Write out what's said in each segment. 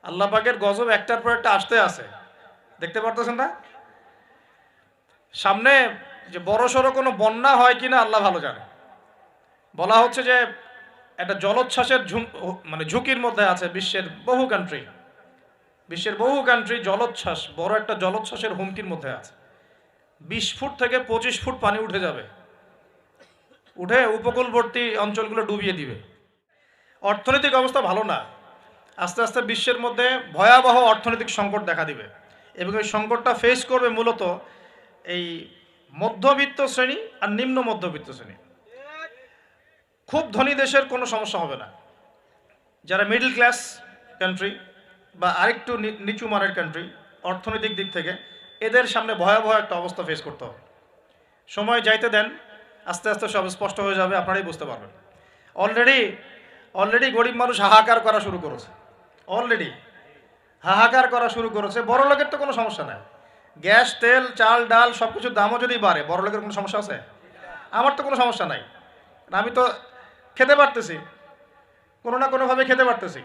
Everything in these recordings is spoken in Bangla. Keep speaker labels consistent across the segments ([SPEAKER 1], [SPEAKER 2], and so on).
[SPEAKER 1] আল্লাহ পাকের গজব একটার পর একটা আসতে আছে, দেখতে পারতেছেন না? সামনে যে বড় সড়ো কোনো বন্যা হয় কিনা আল্লাহ ভালো জানে। বলা হচ্ছে যে একটা জলোচ্ছ্বাসের মানে ঝুঁকির মধ্যে আছে বিশ্বের বহু কান্ট্রি জলোচ্ছ্বাস, বড় একটা জলোচ্ছ্বাসের হুমকির মধ্যে আছে। 20 ফুট থেকে 25 ফুট পানি উঠে যাবে, উঠে উপকূলবর্তী অঞ্চলগুলো ডুবিয়ে দিবে। অর্থনৈতিক অবস্থা ভালো না, আস্তে আস্তে বিশ্বের মধ্যে ভয়াবহ অর্থনৈতিক সংকট দেখা দিবে এবং এই সংকটটা ফেস করবে মূলত এই মধ্যবিত্ত শ্রেণী আর নিম্ন মধ্যবিত্ত শ্রেণী। খুব ধনী দেশের কোনো সমস্যা হবে না, যারা মিডল ক্লাস কান্ট্রি বা আরেকটু নিচু মানের কান্ট্রি অর্থনৈতিক দিক থেকে, এদের সামনে ভয়াবহ একটা অবস্থা ফেস করতে হবে। সময় যাইতে দেন, আস্তে আস্তে সব স্পষ্ট হয়ে যাবে, আপনারাই বুঝতে পারবেন। অলরেডি গরিব মানুষ হাহাকার করা শুরু করেছে, বড় লোকের তো কোনো সমস্যা নাই। গ্যাস, তেল, চাল, ডাল সব কিছুর দামও যদি বাড়ে, বড় লোকের কোনো সমস্যা আছে? আমার তো কোনো সমস্যা নাই, আমি তো খেতে পারতেছি, কোনো না কোনোভাবে খেতে পারতেছি।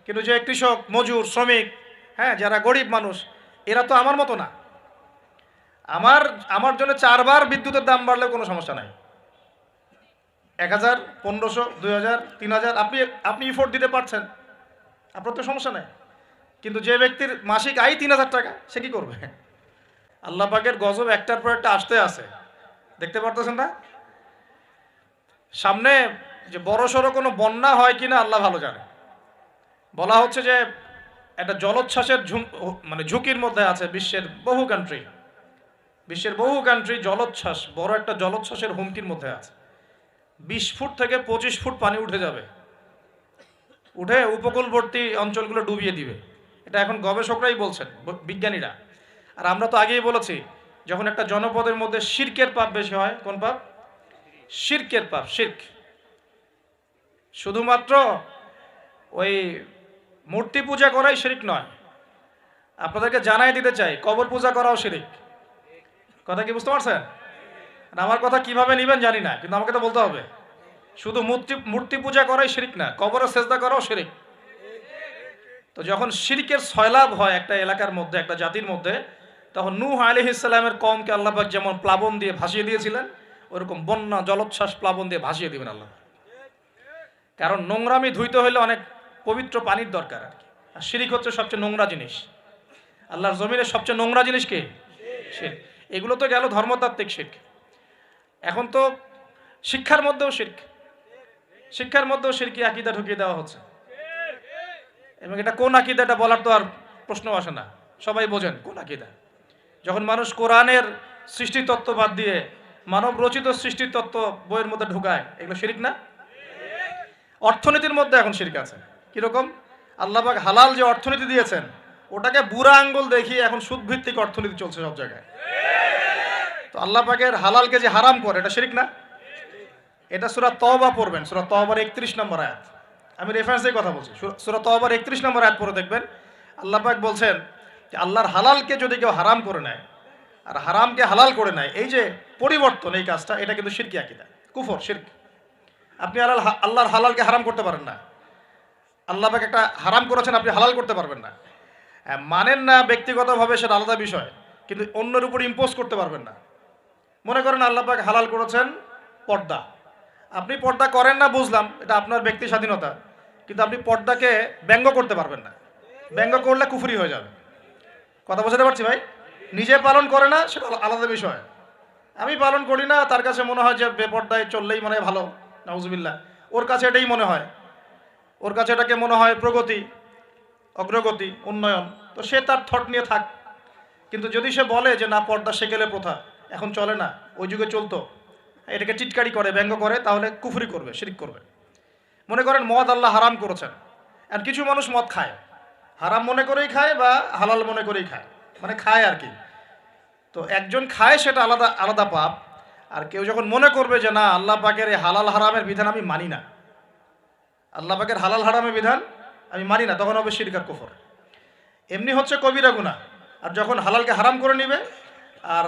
[SPEAKER 1] কিন্তু যে কৃষক, মজুর, শ্রমিক, হ্যাঁ, যারা গরিব মানুষ, এরা তো আমার মতো না। আমার জন্য 4 বার বিদ্যুতের দাম বাড়লেও কোনো সমস্যা নাই। 1000, 1500, 2000, 3000 আপনি ইফোর্ট দিতে পারছেন, আপনার তো সমস্যা নাই। কিন্তু যে ব্যক্তির মাসিক আয় 3000 টাকা, সে কি করবে? আল্লাহ পাকের গজব একটার পর একটা আসতে আছে, দেখতে পারতেছেন না? সামনে যে বড় সড়ো কোনো বন্যা হয় কিনা আল্লাহ ভালো জানে। বলা হচ্ছে যে একটা জলোচ্ছ্বাসের মানে ঝুঁকির মধ্যে আছে বিশ্বের বহু কান্ট্রি জলোচ্ছ্বাস, বড় একটা জলোচ্ছ্বাসের হুমকির মধ্যে আছে। 20 ফুট থেকে 25 ফুট পানি উঠে যাবে, উঠে উপকূলবর্তী অঞ্চলগুলো ডুবিয়ে দিবে। এটা এখন গবেষকরাই বলছেন, বিজ্ঞানীরা। আর আমরা তো আগেই বলেছি, যখন একটা জনপদের মধ্যে শিরকের পাপ বেশি হয়, কোন পাপ? শিরকের পাপ। শিরক শুধুমাত্র ওই মূর্তি পূজা করাই শিরক নয়, আপনাদেরকে জানাই দিতে চাই, কবর পূজা করাও শিরক। কথা কি বুঝতে পারছেন? আমার কথা কিভাবে নেবেন জানি না, কিন্তু আমাকে তো বলতে হবে। শুধু মূর্তি পূজা করাই শিরক না, কবরে সেজদা করাও শিরক। তো যখন শিরকের সয়লাভ হয় একটা এলাকার মধ্যে, একটা জাতির মধ্যে, তখন নূহ আলাইহিস সালামের কওমকে আল্লাহ পাক যেমন প্লাবন দিয়ে ভাসিয়ে দিয়েছিলেন, ওরকম বন্যা, জলোচ্ছ্বাস, প্লাবন দিয়ে ভাসিয়ে দিবেন আল্লাহ। কারণ নোংরামি ধুইতে হলে অনেক পবিত্র পানির দরকার আর কি। আর শিরক হচ্ছে সবচেয়ে নোংরা জিনিস। আল্লাহর জমিনের সবচেয়ে নোংরা জিনিস কি? শিরক। এগুলো তো গেল ধর্মতাত্ত্বিক শিরক। এখন তো শিক্ষার মধ্যেও শিরকি আকীদা ঢুকিয়ে দেওয়া হচ্ছে। এবং এটা কোন আকীদা, এটা বলার তো আর প্রশ্ন আসে না, সবাই বোঝেন কোন আকীদা। যখন মানুষ কোরআনের সৃষ্টিতত্ত্ব বাদ দিয়ে মানব রচিত সৃষ্টিতত্ত্ব বইয়ের মধ্যে ঢুকায়, এগুলো শিরক না? অর্থনীতির মধ্যে এখন শিরক আছে। কিরকম? আল্লাহ পাক হালাল যে অর্থনীতি দিয়েছেন, ওটাকে বুড়া আঙ্গুল দেখিয়ে এখন সুদভিত্তিক অর্থনীতি চলছে সব জায়গায়। তো আল্লাহ পাকের হালালকে যে হারাম করে, এটা শিরক না? এটা সূরা তওবা পড়বেন, সূরা তওবার 31 নম্বর আয়াত। আমি রেফারেন্সের কথা বলছি, সূরা তওবার 31 নম্বর আয়াত পড়ে দেখবেন। আল্লাহ পাক বলছেন যে আল্লাহর হালালকে যদি কেউ হারাম করে নেয় আর হারামকে হালাল করে নেয়, এই যে পরিবর্তন, এই কাজটা, এটা কিন্তু শিরকি আকীদা, কুফর, শিরক। আপনি আল্লাহর হালালকে হারাম করতে পারেন না। আল্লাহ পাক একটা হারাম করেছেন, আপনি হালাল করতে পারবেন না। মানেন না ব্যক্তিগতভাবে, সেটা আলাদা বিষয়, কিন্তু অন্যের উপর ইম্পোজ করতে পারবেন না। মনে করেন আল্লাহ পাক হালাল করেছেন পর্দা, আপনি পর্দা করেন না, বুঝলাম, এটা আপনার ব্যক্তি স্বাধীনতা, কিন্তু আপনি পর্দাকে ব্যঙ্গ করতে পারবেন না। ব্যঙ্গ করলে কুফরি হয়ে যাবে। কথা বোঝাতে পারছি ভাই? নিজে পালন করে না, সেটা আলাদা বিষয়। আমি পালন করি না, তার কাছে মনে হয় যে বেপর্দায় চললেই মনে হয় ভালো, নাউজুবিল্লাহ, ওর কাছে এটাই মনে হয়, ওর কাছে এটাকে মনে হয় প্রগতি, অগ্রগতি, উন্নয়ন। তো সে তার থট নিয়ে থাক। কিন্তু যদি সে বলে যে না, পর্দা সেকেলে প্রথা, এখন চলে না, ওই যুগে চলতো, এটাকে টিটকারি করে, ব্যঙ্গ করে, তাহলে কুফরি করবে, শিরক করবে। মনে করেন মদ আল্লাহ হারাম করেছেন, আর কিছু মানুষ মদ খায়, হারাম মনে করেই খায় বা হালাল মনে করেই খায়, মানে খায় আর কি। তো একজন খায়, সেটা আলাদা আলাদা পাপ। আর কেউ যখন মনে করবে যে না, আল্লাহ পাকের এই হালাল হারামের বিধান আমি মানি না, আল্লাহ পাকের হালাল হারামের বিধান আমি মানি না, তখন হবে শিরক আর কুফর। এমনি হচ্ছে কবিরা গুনাহ। আর যখন হালালকে হারাম করে নিবে আর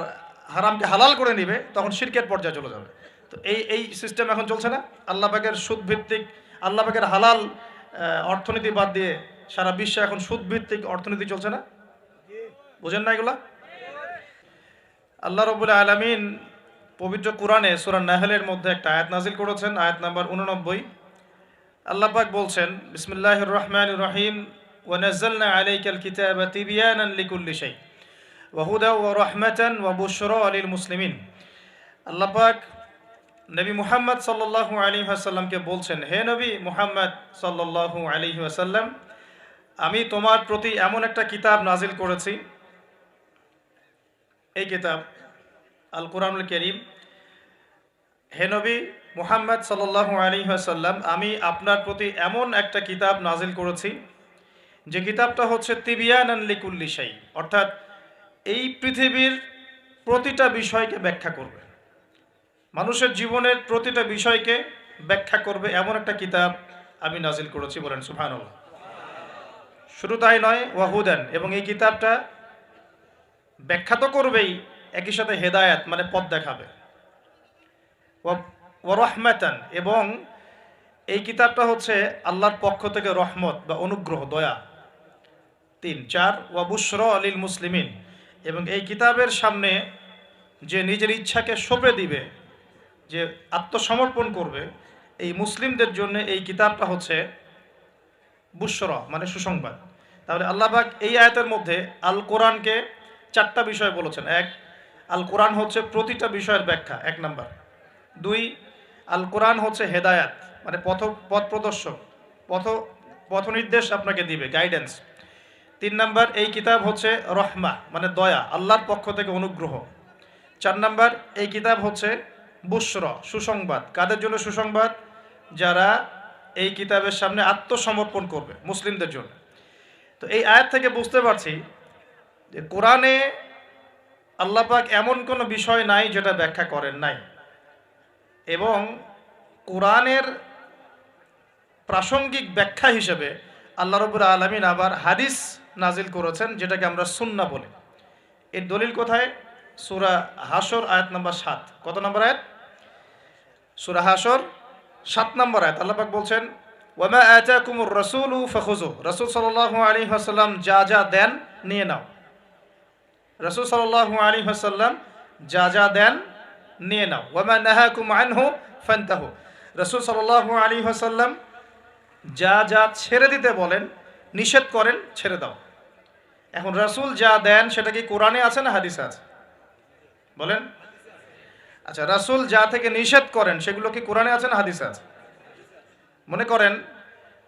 [SPEAKER 1] হারামকে হালাল করে নিবে, তখন শিরকের পর্যায়ে চলে যাবে। তো এই সিস্টেম এখন চলছে না। আল্লাহ পাকের সুদ ভিত্তিক, আল্লাহ পাকের হালাল অর্থনীতি বাদ দিয়ে সারা বিশ্বে এখন সুদভিত্তিক অর্থনীতি চলছে না? বুঝেন না এগুলা? আল্লাহ রাব্বুল আলামিন পবিত্র কোরআনে সূরা নাহলের মধ্যে একটা আয়াত নাজিল করেছেন, আয়াত নাম্বার 89। আল্লাহ পাক বলছেন, বিসমিল্লাহির রহমানির রহিম, ওয়া নাযালনা আলাইকাল কিতাবা তিবয়ানান লিকুল্লি শাই ওয়া হুদা ওয়া রাহমাতান ওয়া বুশরা লিল মুসলিমিন। আল্লাহ পাক নবী মুহাম্মদ সাল্লাল্লাহু আলাইহি ওয়াসাল্লামকে বলছেন, হে নবী মুহাম্মদ সাল্লাল্লাহু আলাইহি ওয়াসাল্লাম, আমি তোমার প্রতি এমন একটা কিতাব নাজিল করেছি, এই কিতাব আল কোরআনুল কারীম। হে নবী মুহাম্মদ সাল্লাল্লাহু আলাইহি ওয়াসাল্লাম, আমি আপনার প্রতি এমন একটা কিতাব নাজিল করেছি যে কিতাবটা হচ্ছে তিবিয়ানান লিকুল্লি শাই, অর্থাৎ এই পৃথিবীর প্রতিটা বিষয়কে ব্যাখ্যা করবে, মানুষের জীবনের প্রতিটা বিষয়কে ব্যাখ্যা করবে, এমন একটা কিতাব আমি নাজিল করেছি। বলেন সুবহানাল্লাহ। শুধু তাই নয়, ওয়াহুদান, এবং এই কিতাবটা ব্যাখ্যা তো করবেই, একই সাথে হেদায়াত মানে পথ দেখাবে, ওয়া রাহমাতান, এবং এই কিতাবটা হচ্ছে আল্লাহর পক্ষ থেকে রহমত বা অনুগ্রহ, দয়া। 3, 4, ওয়া বুশরা লিল মুসলিমিন, এবং এই কিতাবের সামনে যে নিজের ইচ্ছাকে সঁপে দিবে, যে আত্মসমর্পণ করবে, এই মুসলিমদের জন্য এই কিতাবটা হচ্ছে বুশরা মানে সুসংবাদ। তাহলে আল্লাহ পাক এই আয়াতের মধ্যে আল কোরআনকে 4টা বিষয় বলেছেন। 1, আল কোরআন হচ্ছে প্রতিটা বিষয়ের ব্যাখ্যা, 1 নাম্বার। 2, আল কোরআন হচ্ছে হেদায়াত মানে পথ প্রদর্শক, পথ নির্দেশ আপনাকে দিবে, গাইডেন্স। 3 নাম্বার, এই কিতাব হচ্ছে রহমা মানে দয়া, আল্লাহর পক্ষ থেকে অনুগ্রহ। 4 নাম্বার, এই কিতাব হচ্ছে বুশরা সুসংবাদ। কাদের জন্য সুসংবাদ? যারা এই কিতাবের সামনে আত্মসমর্পণ করবে, মুসলিমদের জন্য। তো এই আয়াত থেকে বুঝতে পারছি যে কোরআনে আল্লাহ পাক এমন কোনো বিষয় নাই যেটা ব্যাখ্যা করেন নাই, এবং কোরআনের প্রাসঙ্গিক ব্যাখ্যা হিসেবে আল্লাহ রাব্বুল আলামিন আবার হাদিস নাজিল করেছেন, যেটাকে আমরা সুন্নাহ বলি। এর দলিল কোথায়? সূরা হাশর আয়াত নাম্বার 7। কত নম্বর আয়াত? সূরা হাশর 7 নম্বর আয়াত। আল্লাহ পাক বলছেন, ওয়া মা আতাকুমুর রাসূলু ফাখুযু, রাসূল সাল্লাল্লাহু আলাইহি ওয়াসাল্লাম যা যা দেন নিয়ে নাও। রাসূল সাল্লাল্লাহু আলাইহি ওয়াসাল্লাম যা যা দেন নিয়ে নাও। ওয়া মা নাহাকুম আনহু ফান্তাহু, রাসূল সাল্লাল্লাহু আলাইহি ওয়াসাল্লাম যা যা ছেড়ে দিতে বলেন, নিষেধ করেন, ছেড়ে দাও। এখন রাসূল যা দেন সেটা কি কোরআনে আছে না হাদিসে আছে? বলেন। আচ্ছা, রাসূল যা থেকে নিষেধ করেন সেগুলো কি কোরআনে আছে না হাদিসে আছে? মনে করেন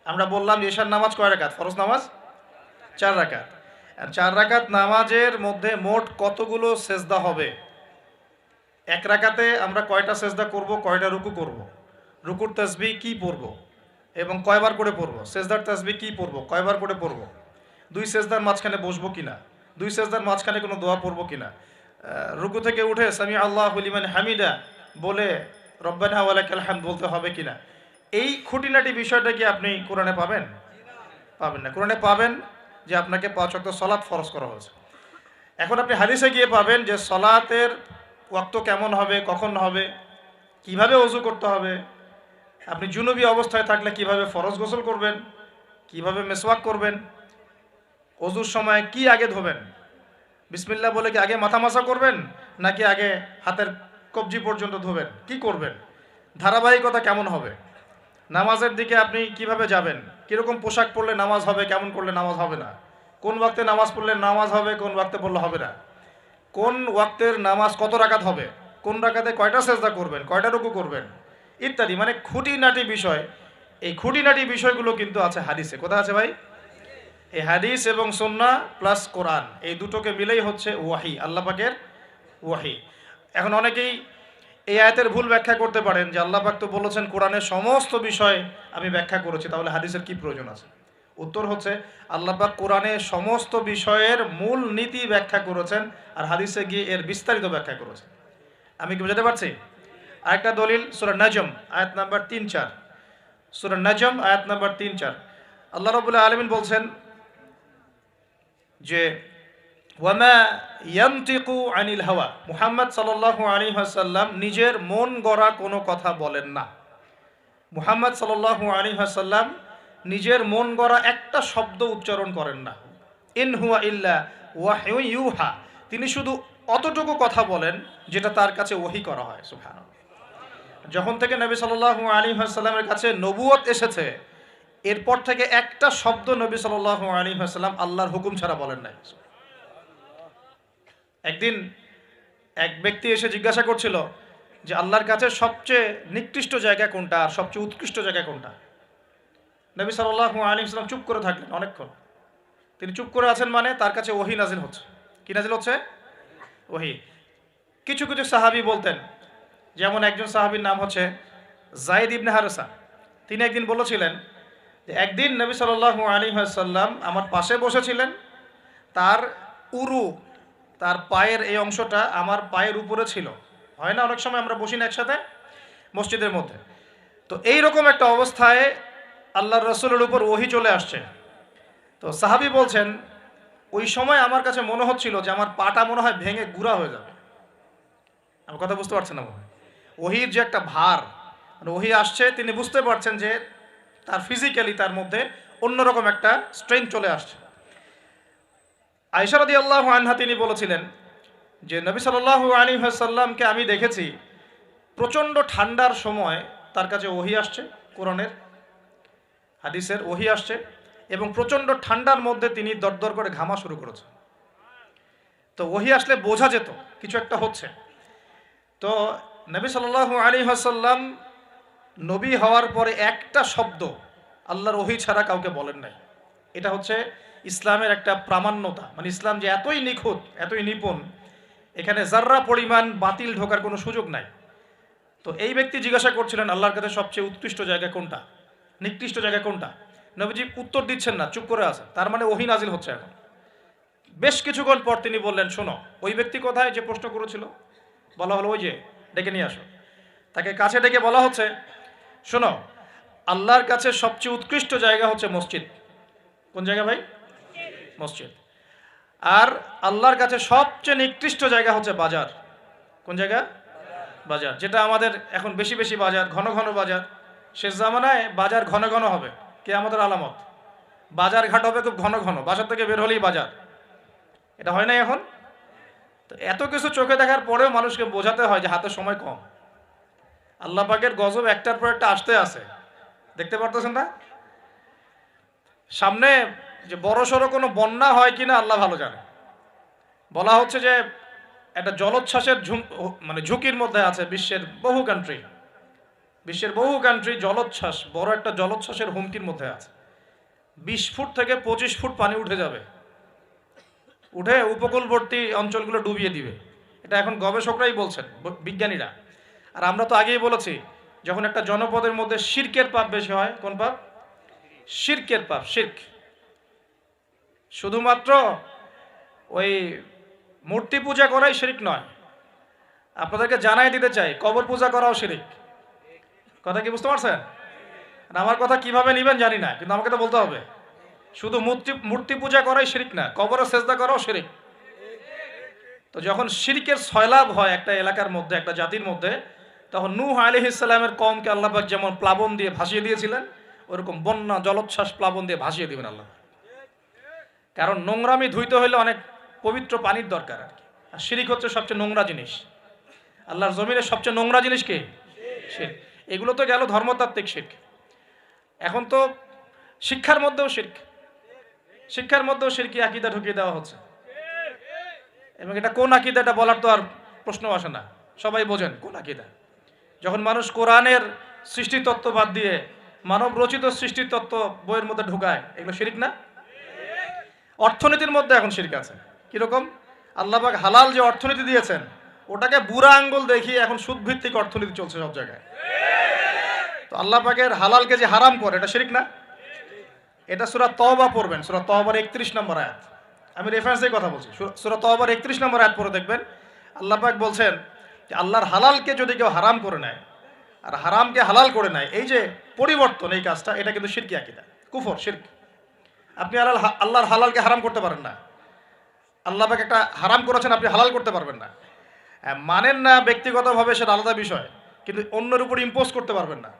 [SPEAKER 1] আমরা বললাম ঈশার নামাজ কয় রাকাত? ফরজ নামাজ 4 রাকাত। আর 4 রাকাত নামাজের মধ্যে মোট কতগুলো সেজদা হবে? 1 রাকাতে আমরা কয়টা সেজদা করব, কয়টা রুকু করব, রুকুর তাসবিহ কি পড়ব এবং কয়বার করে পড়ব, সেজদার তাসবিহ কি পড়ব, কয়বার করে পড়ব, 2 সেজদার মাঝখানে বসবো কিনা, 2 সেজদার মাঝখানে কোনো দোয়া পড়ব কিনা, রুকু থেকে উঠে সামি আল্লাহু লিমান হামিদা বলে রব্বানা ওয়া লাকাল হামদ বলতে হবে কিনা, এই খুঁটিনাটি বিষয়টা কি আপনি কোরআনে পাবেন? পাবেন না। কোরআনে পাবেন যে আপনাকে 5 ওয়াক্ত সালাত ফরজ করা হয়েছে। এখন আপনি হাদিসে গিয়ে পাবেন যে সালাতের ওয়াক্ত কেমন হবে, কখন হবে, কিভাবে ওযু করতে হবে, আপনি জুনুবি অবস্থায় থাকলে কিভাবে ফরজ গোসল করবেন, কিভাবে মেসওয়াক করবেন, ওযুর সময় কি আগে ধোবেন, বিসমিল্লাহ বলে কি আগে মাথা মাসা করবেন নাকি আগে হাতের কবজি পর্যন্ত ধোবেন, কি করবেন, ধারাবাহিকতা কেমন হবে, নামাজের দিকে আপনি কিভাবে যাবেন, কীরকম পোশাক পরলে নামাজ হবে, কেমন করলে নামাজ হবে না, কোন ওয়াক্তে নামাজ পড়লে নামাজ হবে, কোন ওয়াক্তে পড়লে হবে না, কোন ওয়াক্তের নামাজ কত রাকাত হবে, কোন রাকাতে কয়টা সেজদা করবেন, কয়টা রুকু করবেন, ইত্যাদি, মানে খুঁটিনাটি বিষয়। এই খুঁটিনাটি বিষয়গুলো কিন্তু আছে হাদিসে। কোথায় আছে ভাই? এই হাদিস এবং সুন্নাহ প্লাস কোরআন, এই দুটোকে মিলেই হচ্ছে ওয়াহি, আল্লাহ পাকের ওয়াহি। এখন অনেকেই এই আয়াতের ভুল ব্যাখ্যা করতে পারেন যে আল্লাহ পাক তো বলেছেন কোরআনের সমস্ত বিষয় আমি ব্যাখ্যা করেছি, তাহলে হাদিসের কি প্রয়োজন আছে? উত্তর হচ্ছে আল্লাহ পাক কোরআনের সমস্ত বিষয়ের মূল নীতি ব্যাখ্যা করেছেন, আর হাদিসে গিয়ে এর বিস্তারিত ব্যাখ্যা করেছেন। আমি কি বুঝাতে পারছি? আরেকটা দলিল সূরা নাজম আয়াত নাম্বার 3-4। সূরা নাজম আয়াত নাম্বার 3-4 আল্লাহ রাব্বুল আলামিন বলছেন যে ওয়ামা ইয়ানতিকু আনিল হাওয়া, মুহাম্মদ সাল্লাল্লাহু আলাইহি ওয়াসাল্লাম নিজের মন গড়া কোনো কথা বলেন না। মুহাম্মদ সাল্লাল্লাহু আলাইহি ওয়াসাল্লাম নিজের মন গড়া একটা শব্দ উচ্চারণ করেন না। ইন হুয়া ইল্লা ওয়াহয়ু ইউহা, তিনি শুধু অতটুকু কথা বলেন যেটা তার কাছে ওহী করা হয়। সুবহানাল্লাহ। যখন থেকে নবী সাল্লাল্লাহু আলাইহি ওয়াসাল্লামের কাছে নবুয়ত এসেছে, এরপর থেকে একটা শব্দ নবী সাল্লাল্লাহু আলাইহি ওয়াসাল্লাম আল্লাহর হুকুম ছাড়া বলেন নাই। একদিন এক ব্যক্তি এসে জিজ্ঞাসা করছিল যে আল্লাহর কাছে সবচেয়ে নিকৃষ্ট জায়গা কোনটা আর সবচেয়ে উৎকৃষ্ট জায়গা কোনটা। নবী সাল্লাল্লাহু আলাইহি ওয়াসাল্লাম চুপ করে থাকলেন অনেকক্ষণ। তিনি চুপ করে আছেন মানে তার কাছে ওহী নাজিল হচ্ছে। কি নাজিল হচ্ছে? ওহী। কিছু কিছু সাহাবী বলতেন, যেমন একজন সাহাবীর নাম হচ্ছে যায়েদ ইবনে হারেসা। তিনি একদিন বলেছিলেন যে একদিন নবী সাল্লাল্লাহু আলাইহি ওয়াসাল্লাম আমার পাশে বসেছিলেন, তার উরু, তার পায়ের এই অংশটা আমার পায়ের উপরে ছিল। হয় না অনেক সময় আমরা বসি না একসাথে মসজিদের মধ্যে, তো এইরকম একটা অবস্থায় আল্লাহর রাসূলের উপর ওহী চলে আসছে। তো সাহাবী বলছেন ওই সময় আমার কাছে মনে হচ্ছিল যে আমার পাটা মনে হয় ভেঙে গুঁড়া হয়ে যাবে। আমার কথা বুঝতে পারছেন না? মনে হয় ওহীর যে একটা ভার, মানে ওহী আসছে, তিনি বুঝতে পারছেন যে তার ফিজিক্যালি তার মধ্যে অন্যরকম একটা স্ট্রেংথ চলে আসছে। আয়েশা রাদিয়াল্লাহু আনহা তিনি বলেছিলেন যে নবী সাল্লাল্লাহু আলাইহি ওয়াসাল্লামকে আমি দেখেছি প্রচণ্ড ঠান্ডার সময় তার কাছে ওহী আসছে, কোরআনের হাদিসের ওহী আসছে, এবং প্রচণ্ড ঠান্ডার মধ্যে তিনি দরদর করে ঘামা শুরু করেছেন। তো ওহী আসলে বোঝা যেত কিছু একটা হচ্ছে। তো নবী সাল্লাল্লাহু আলাইহি ওয়াসাল্লাম নবী হওয়ার পরে একটা শব্দ আল্লাহর ওহী ছাড়া কাউকে বলেন নাই। এটা হচ্ছে ইসলামের একটা প্রামাণ্যতা, মানে ইসলাম যে এতই নিখুঁত, এতই নিপুণ, এখানে যার্রা পরিমাণ বাতিল ঢোকার কোনো সুযোগ নাই। তো এই ব্যক্তি জিজ্ঞাসা করছিলেন আল্লাহর কাছে সবচেয়ে উৎকৃষ্ট জায়গা কোনটা, নিকৃষ্ট জায়গা কোনটা। নবীজি উত্তর দিচ্ছেন না, চুপ করে আছেন। তার মানে ওহী নাজিল হচ্ছে এখন। বেশ কিছুক্ষণ পর তিনি বললেন, শোনো, ওই ব্যক্তি কোথায় যে প্রশ্ন করেছিল? বলা হলো ওই যে, ডেকে নিয়ে আসো। তাকে কাছে ডেকে বলা হচ্ছে, শোনো, আল্লাহর কাছে সবচেয়ে উৎকৃষ্ট জায়গা হচ্ছে মসজিদ। কোন জায়গা ভাই? মসজিদ। আর আল্লাহর কাছে সবচেয়ে নিকৃষ্ট জায়গা হচ্ছে বাজার। কোন জায়গা? বাজার। যেটা আমাদের এখন বেশি বেশি বাজার, ঘন ঘন বাজার। শেষ জামানায় বাজার ঘন ঘন হবে, কিয়ামতের আলামত। বাজার ঘাট হবে খুব ঘন ঘন, বাসা থেকে বের হলেই বাজার। এটা হয় না এখন? তো এত কিছু চোখে দেখার পরেও মানুষকে বোঝাতে হয় যে হাতে সময় কম। আল্লাহ পাকের গজব একটার পর একটা আসতে আছে, দেখতে পারতেছেন না? সামনে যে বড় সড়ো কোনো বন্যা হয় কিনা আল্লাহ ভালো জানে। বলা হচ্ছে যে একটা জলোচ্ছ্বাসের মানে ঝুঁকির মধ্যে আছে বিশ্বের বহু কান্ট্রি। বিশ্বের বহু কান্ট্রি জলোচ্ছ্বাস, বড় একটা জলোচ্ছ্বাসের হুমকির মধ্যে আছে। 20 ফুট থেকে 25 ফুট পানি উঠে যাবে, উঠে উপকূলবর্তী অঞ্চলগুলো ডুবিয়ে দিবে। এটা এখন গবেষকরাই বলছেন, বিজ্ঞানীরা। আর আমরা তো আগেই বলেছি, যখন একটা জনপদের মধ্যে শিরকের পাপ বেশি হয়, কোন পাপ? শিরকের পাপ। শিরক শুধুমাত্র ওই মূর্তি পূজা করাই শিরক নয়, আপনাদেরকে জানাই দিতে চাই, কবর পূজা করাও শিরক। কথা কি বুঝতে পারছেন? আমার কথা কিভাবে নেবেন জানি না, কিন্তু আমাকে তো বলতে হবে। শুধু মূর্তি পূজা করাই শিরক না, কবরে সেজদা করাও শিরক। তো যখন শিরকের সয়লাব হয় একটা এলাকার মধ্যে, একটা জাতির মধ্যে, তখন নূহ আলাইহিস সালামের কওমকে আল্লাহ পাক যেমন প্লাবন দিয়ে ভাসিয়ে দিয়েছিলেন, ওরকম বন্যা জলোচ্ছ্বাস প্লাবন দিয়ে ভাসিয়ে দিবেন আল্লাহ। কারণ নোংরামি ধুইতে হলে অনেক পবিত্র পানির দরকার আর কি। আর শিরক হচ্ছে সবচেয়ে নোংরা জিনিস। আল্লাহর জমিনের সবচেয়ে নোংরা জিনিস কি? শিরক। এগুলো তো গেল ধর্মতাত্ত্বিক শিরক। এখন তো শিক্ষার মধ্যেও শিরক, শিক্ষার মধ্যেও শিরকি আকীদা ঢুকিয়ে দেওয়া হচ্ছে। এবং এটা কোন আকীদা, এটা বলার তো আর প্রশ্ন আসে না, সবাই বোঝেন কোন আকীদা। যখন মানুষ কোরআনের সৃষ্টিতত্ত্ব বাদ দিয়ে মানব রচিত সৃষ্টিতত্ত্ব বইয়ের মধ্যে ঢুকায়, এগুলো শিরক না? অর্থনীতির মধ্যে এখন শিরক আছে। কিরকম? আল্লাহ পাক হালাল যে অর্থনীতি দিয়েছেন, ওটাকে বুড়া আঙ্গুল দেখিয়ে এখন সুদভিত্তিক অর্থনীতি চলছে সব জায়গায়। তো আল্লাহ পাকের হালালকে যে হারাম করে, এটা শিরক না? এটা সূরা তওবা পড়বেন, সূরা তওবার 31 নম্বর আয়াত। আমি রেফারেন্সেই কথা বলছি। সূরা তওবার 31 নম্বর আয়াত পড়ে দেখবেন, আল্লাহ পাক বলছেন যে আল্লাহর হালালকে যদি কেউ হারাম করে নেয় আর হারামকে হালাল করে নেয়, এই যে পরিবর্তন, এই কাজটা, এটা কিন্তু শিরকি আকীদা, কুফর, শিরক। আপনি আল্লাহর হালালকে হারাম করতে পারেন না। আল্লাহ পাক একটা হারাম করেছেন, আপনি হালাল করতে পারবেন না। মানেন না ব্যক্তিগতভাবে, সেটা আলাদা বিষয়, কিন্তু অন্যের উপর ইম্পোজ করতে পারবেন না।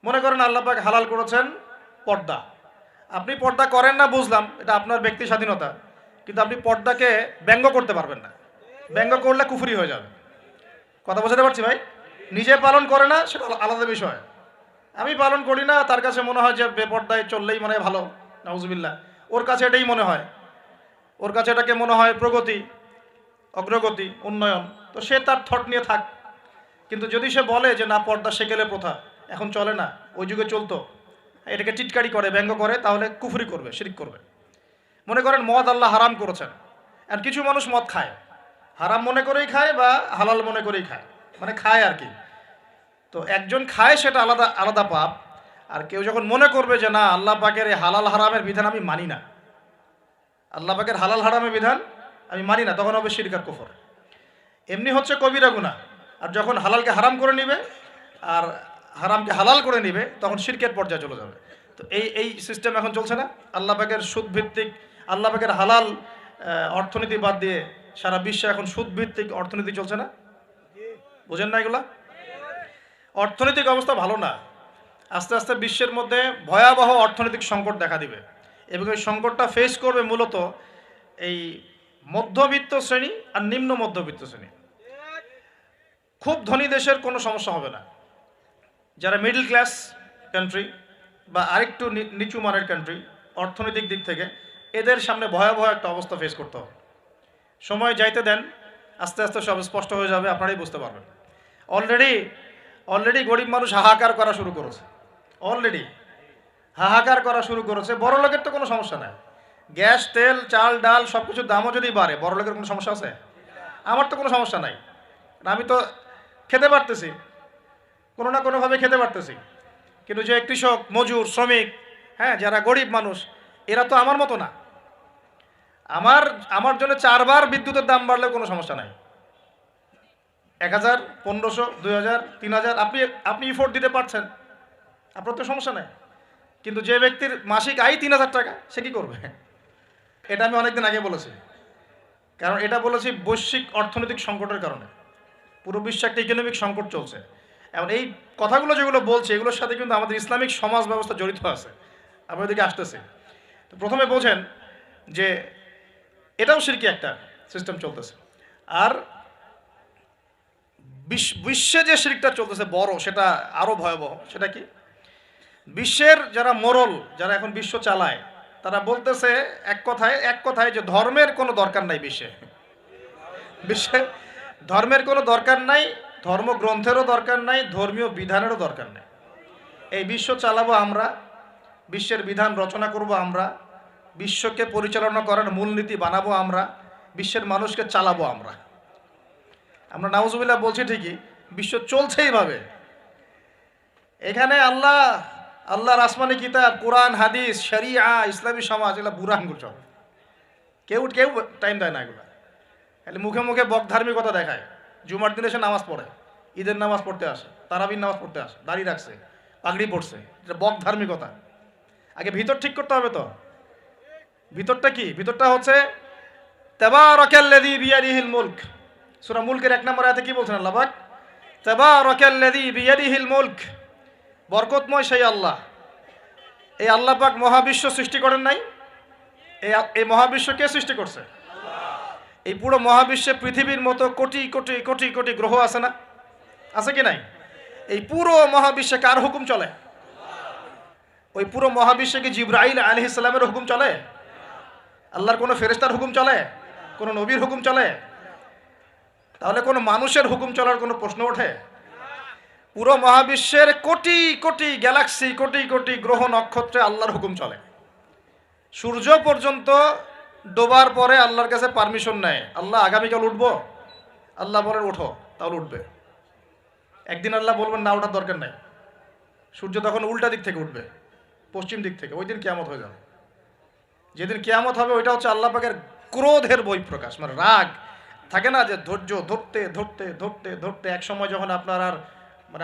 [SPEAKER 1] মনে করেন আল্লাহ পাক হালাল করেছেন পর্দা। আপনি পর্দা করেন না বুঝলাম, এটা আপনার ব্যক্তি স্বাধীনতা, কিন্তু আপনি পর্দাকে ব্যঙ্গ করতে পারবেন না। ব্যঙ্গ করলে কুফরি হয়ে যাবে। কথা বোঝাতে পারছি ভাই? নিজে পালন করে না সেটা আলাদা বিষয়। আমি পালন করি না, তার কাছে মনে হয় যে বেপর্দায় চললেই মনে হয় ভালো, নাউজুবিল্লাহ। ওর কাছে এটাই মনে হয়, ওর কাছে এটাকে মনে হয় প্রগতি, অগ্রগতি, উন্নয়ন। তো সে তার থট নিয়ে থাক। কিন্তু যদি সে বলে যে না, পর্দা সেকেলে প্রথা, এখন চলে না, ওই যুগে চলতো, এটাকে টিটকারি করে, ব্যঙ্গ করে, তাহলে কুফরি করবে, শিরক করবে। মনে করেন মদ আল্লাহ হারাম করেছেন, আর কিছু মানুষ মদ খায়, হারাম মনে করেই খায় বা হালাল মনে করেই খায়, মানে খায় আর কি। তো একজন খায় সেটা আলাদা আলাদা পাপ, আর কেউ যখন মনে করবে যে না, আল্লাহ পাকের এই হালাল হারামের বিধান আমি মানি না, আল্লাহ পাকের হালাল হারামের বিধান আমি মানি না, তখন হবে শিরক আর কুফর। এমনি হচ্ছে কবিরা গুনাহ। আর যখন হালালকে হারাম করে নিবে আর হারামকে হালাল করে নিবে, তখন শিরকের পর্যায়ে চলে যাবে। তো এই সিস্টেম এখন চলছে না। আল্লাহ পাকের সুদ ভিত্তিক, আল্লাহ পাকের হালাল অর্থনীতি বাদ দিয়ে সারা বিশ্বে এখন সুদ ভিত্তিক অর্থনীতি চলছে না? বুঝেন না এগুলা? অর্থনৈতিক অবস্থা ভালো না। আস্তে আস্তে বিশ্বের মধ্যে ভয়াবহ অর্থনৈতিক সংকট দেখা দিবে, এবং এই সংকটটা ফেস করবে মূলত এই মধ্যবিত্ত শ্রেণী আর নিম্ন মধ্যবিত্ত শ্রেণী। খুব ধনী দেশের কোনো সমস্যা হবে না, যারা মিডল ক্লাস কান্ট্রি বা আরেকটু নিচু মানের কান্ট্রি অর্থনৈতিক দিক থেকে, এদের সামনে ভয়াবহ একটা অবস্থা ফেস করতে হবে। সময় যাইতে দেন, আস্তে আস্তে সব স্পষ্ট হয়ে যাবে, আপনারাই বুঝতে পারবেন। অলরেডি গরিব মানুষ হাহাকার করা শুরু করেছে, অলরেডি হাহাকার করা শুরু করেছে। বড় লোকের তো কোনো সমস্যা নাই, গ্যাস তেল চাল ডাল সব কিছুর দামও যদি বাড়ে, বড় লোকের কোনো সমস্যা আছে? আমার তো কোনো সমস্যা নাই, আমি তো খেতে পারতেছি, কোনো না কোনোভাবে খেতে পারতেছি। কিন্তু যে কৃষক, মজুর, শ্রমিক, হ্যাঁ, যারা গরিব মানুষ, এরা তো আমার মতো না। আমার জন্য 4 বার বিদ্যুতের দাম বাড়লেও কোনো সমস্যা নাই। 1000, 1500, 2000, 3000 আপনি ইফোর্ট দিতে পারছেন, আপনার তো সমস্যা নাই। কিন্তু যে ব্যক্তির মাসিক আয় 3000 টাকা, সে কি করবে? এটা আমি অনেকদিন আগে বলেছি, কারণ এটা বলেছি বৈশ্বিক অর্থনৈতিক সংকটের কারণে। পুরো বিশ্বে একটা ইকোনমিক সংকট চলছে। এখন এই কথাগুলো যেগুলো বলছে, এগুলোর সাথে কিন্তু আমাদের ইসলামিক সমাজ ব্যবস্থা জড়িত আছে। আমি ওইদিকে আসতেছি। তো প্রথমে বোঝেন যে এটাও শিরকি একটা সিস্টেম চলতেছে। আর বিশ্বে যে শিরকটা চলতেছে বড়, সেটা আরো ভয়াবহ। সেটা কি? বিশ্বের যারা মোরল, যারা এখন বিশ্ব চালায়, তারা বলতেছে এক কথায় যে ধর্মের কোনো দরকার নাই বিশ্বে ধর্মের কোনো দরকার নাই, ধর্মগ্রন্থেরও দরকার নাই, ধর্মীয় বিধানেরও দরকার নাই। এই বিশ্ব চালাবো আমরা, বিশ্বের বিধান রচনা করব আমরা, বিশ্বকে পরিচালনা করার মূলনীতি বানাবো আমরা, বিশ্বের মানুষকে চালাবো আমরা। নাউজুবিল্লাহ বলছি ঠিকই, বিশ্ব চলছে এইভাবে। এখানে আল্লাহর আসমানি কিতাব, কোরআন, হাদিস, শরিয়া, ইসলামী সমাজ, এগুলো বুড়া আঙ্গুল চলে। কেউ টাইম দেয় না এগুলো, খালি মুখে মুখে বক ধার্মিকতা দেখায়। জুমার দিনে এসে নামাজ পড়ে, ঈদের নামাজ পড়তে আসে, তারাবির নামাজ পড়তে আসে, দাড়ি রাখছে, পাগড়ি পড়ছে, এটা বক ধার্মিকতা। আগে ভিতর ঠিক করতে হবে। তো ভিতরটা কি? ভিতরটা হচ্ছে তাবারাকাল্লাযী বিয়াদিহিল মুলক। সূরা মুলকের 1 নম্বর আয়াতে কি বলছেন আল্লাহ পাক? তাবারাকাল্লাযী বিয়াদিহিল মুলক, বরকতময় সেই আল্লাহ। এই আল্লাহ পাক মহাবিশ্ব সৃষ্টি করেন নাই? এই মহাবিশ্ব কে সৃষ্টি করছে? এই পুরো মহাবিশ্বে পৃথিবীর মতো কোটি কোটি কোটি কোটি গ্রহ আছে না? আছে কি নাই? এই পুরো মহাবিশ্বে কার হুকুম চলে? ওই পুরো মহাবিশ্বে কি জিবরাইল আলাইহিস সালামের হুকুম চলে? আল্লাহর কোনো ফেরেশতার হুকুম চলে? কোনো নবীর হুকুম চলে? তাহলে কোনো মানুষের হুকুম চলার কোনো প্রশ্ন ওঠে? পুরো মহাবিশ্বের কোটি কোটি গ্যালাক্সি, কোটি কোটি গ্রহ নক্ষত্রে আল্লাহর হুকুম চলে। সূর্য পর্যন্ত ডোবার পরে আল্লাহর কাছে পারমিশন নেয়, আল্লাহ আগামীকাল উঠবো, আল্লাহ বলেন ওঠো, তাহলে উঠবে। একদিন আল্লাহ বলবেন না, ওঠার দরকার নাই, সূর্য তখন উল্টা দিক থেকে উঠবে, পশ্চিম দিক থেকে। ওই দিন কিয়ামত হয়ে যাবে। যেদিন কিয়ামত হবে, ওইটা হচ্ছে আল্লাহ পাকের ক্রোধের বহিঃপ্রকাশ, মানে রাগ থাকে না, যে ধৈর্য ধরতে ধরতে ধরতে ধরতে এক সময় যখন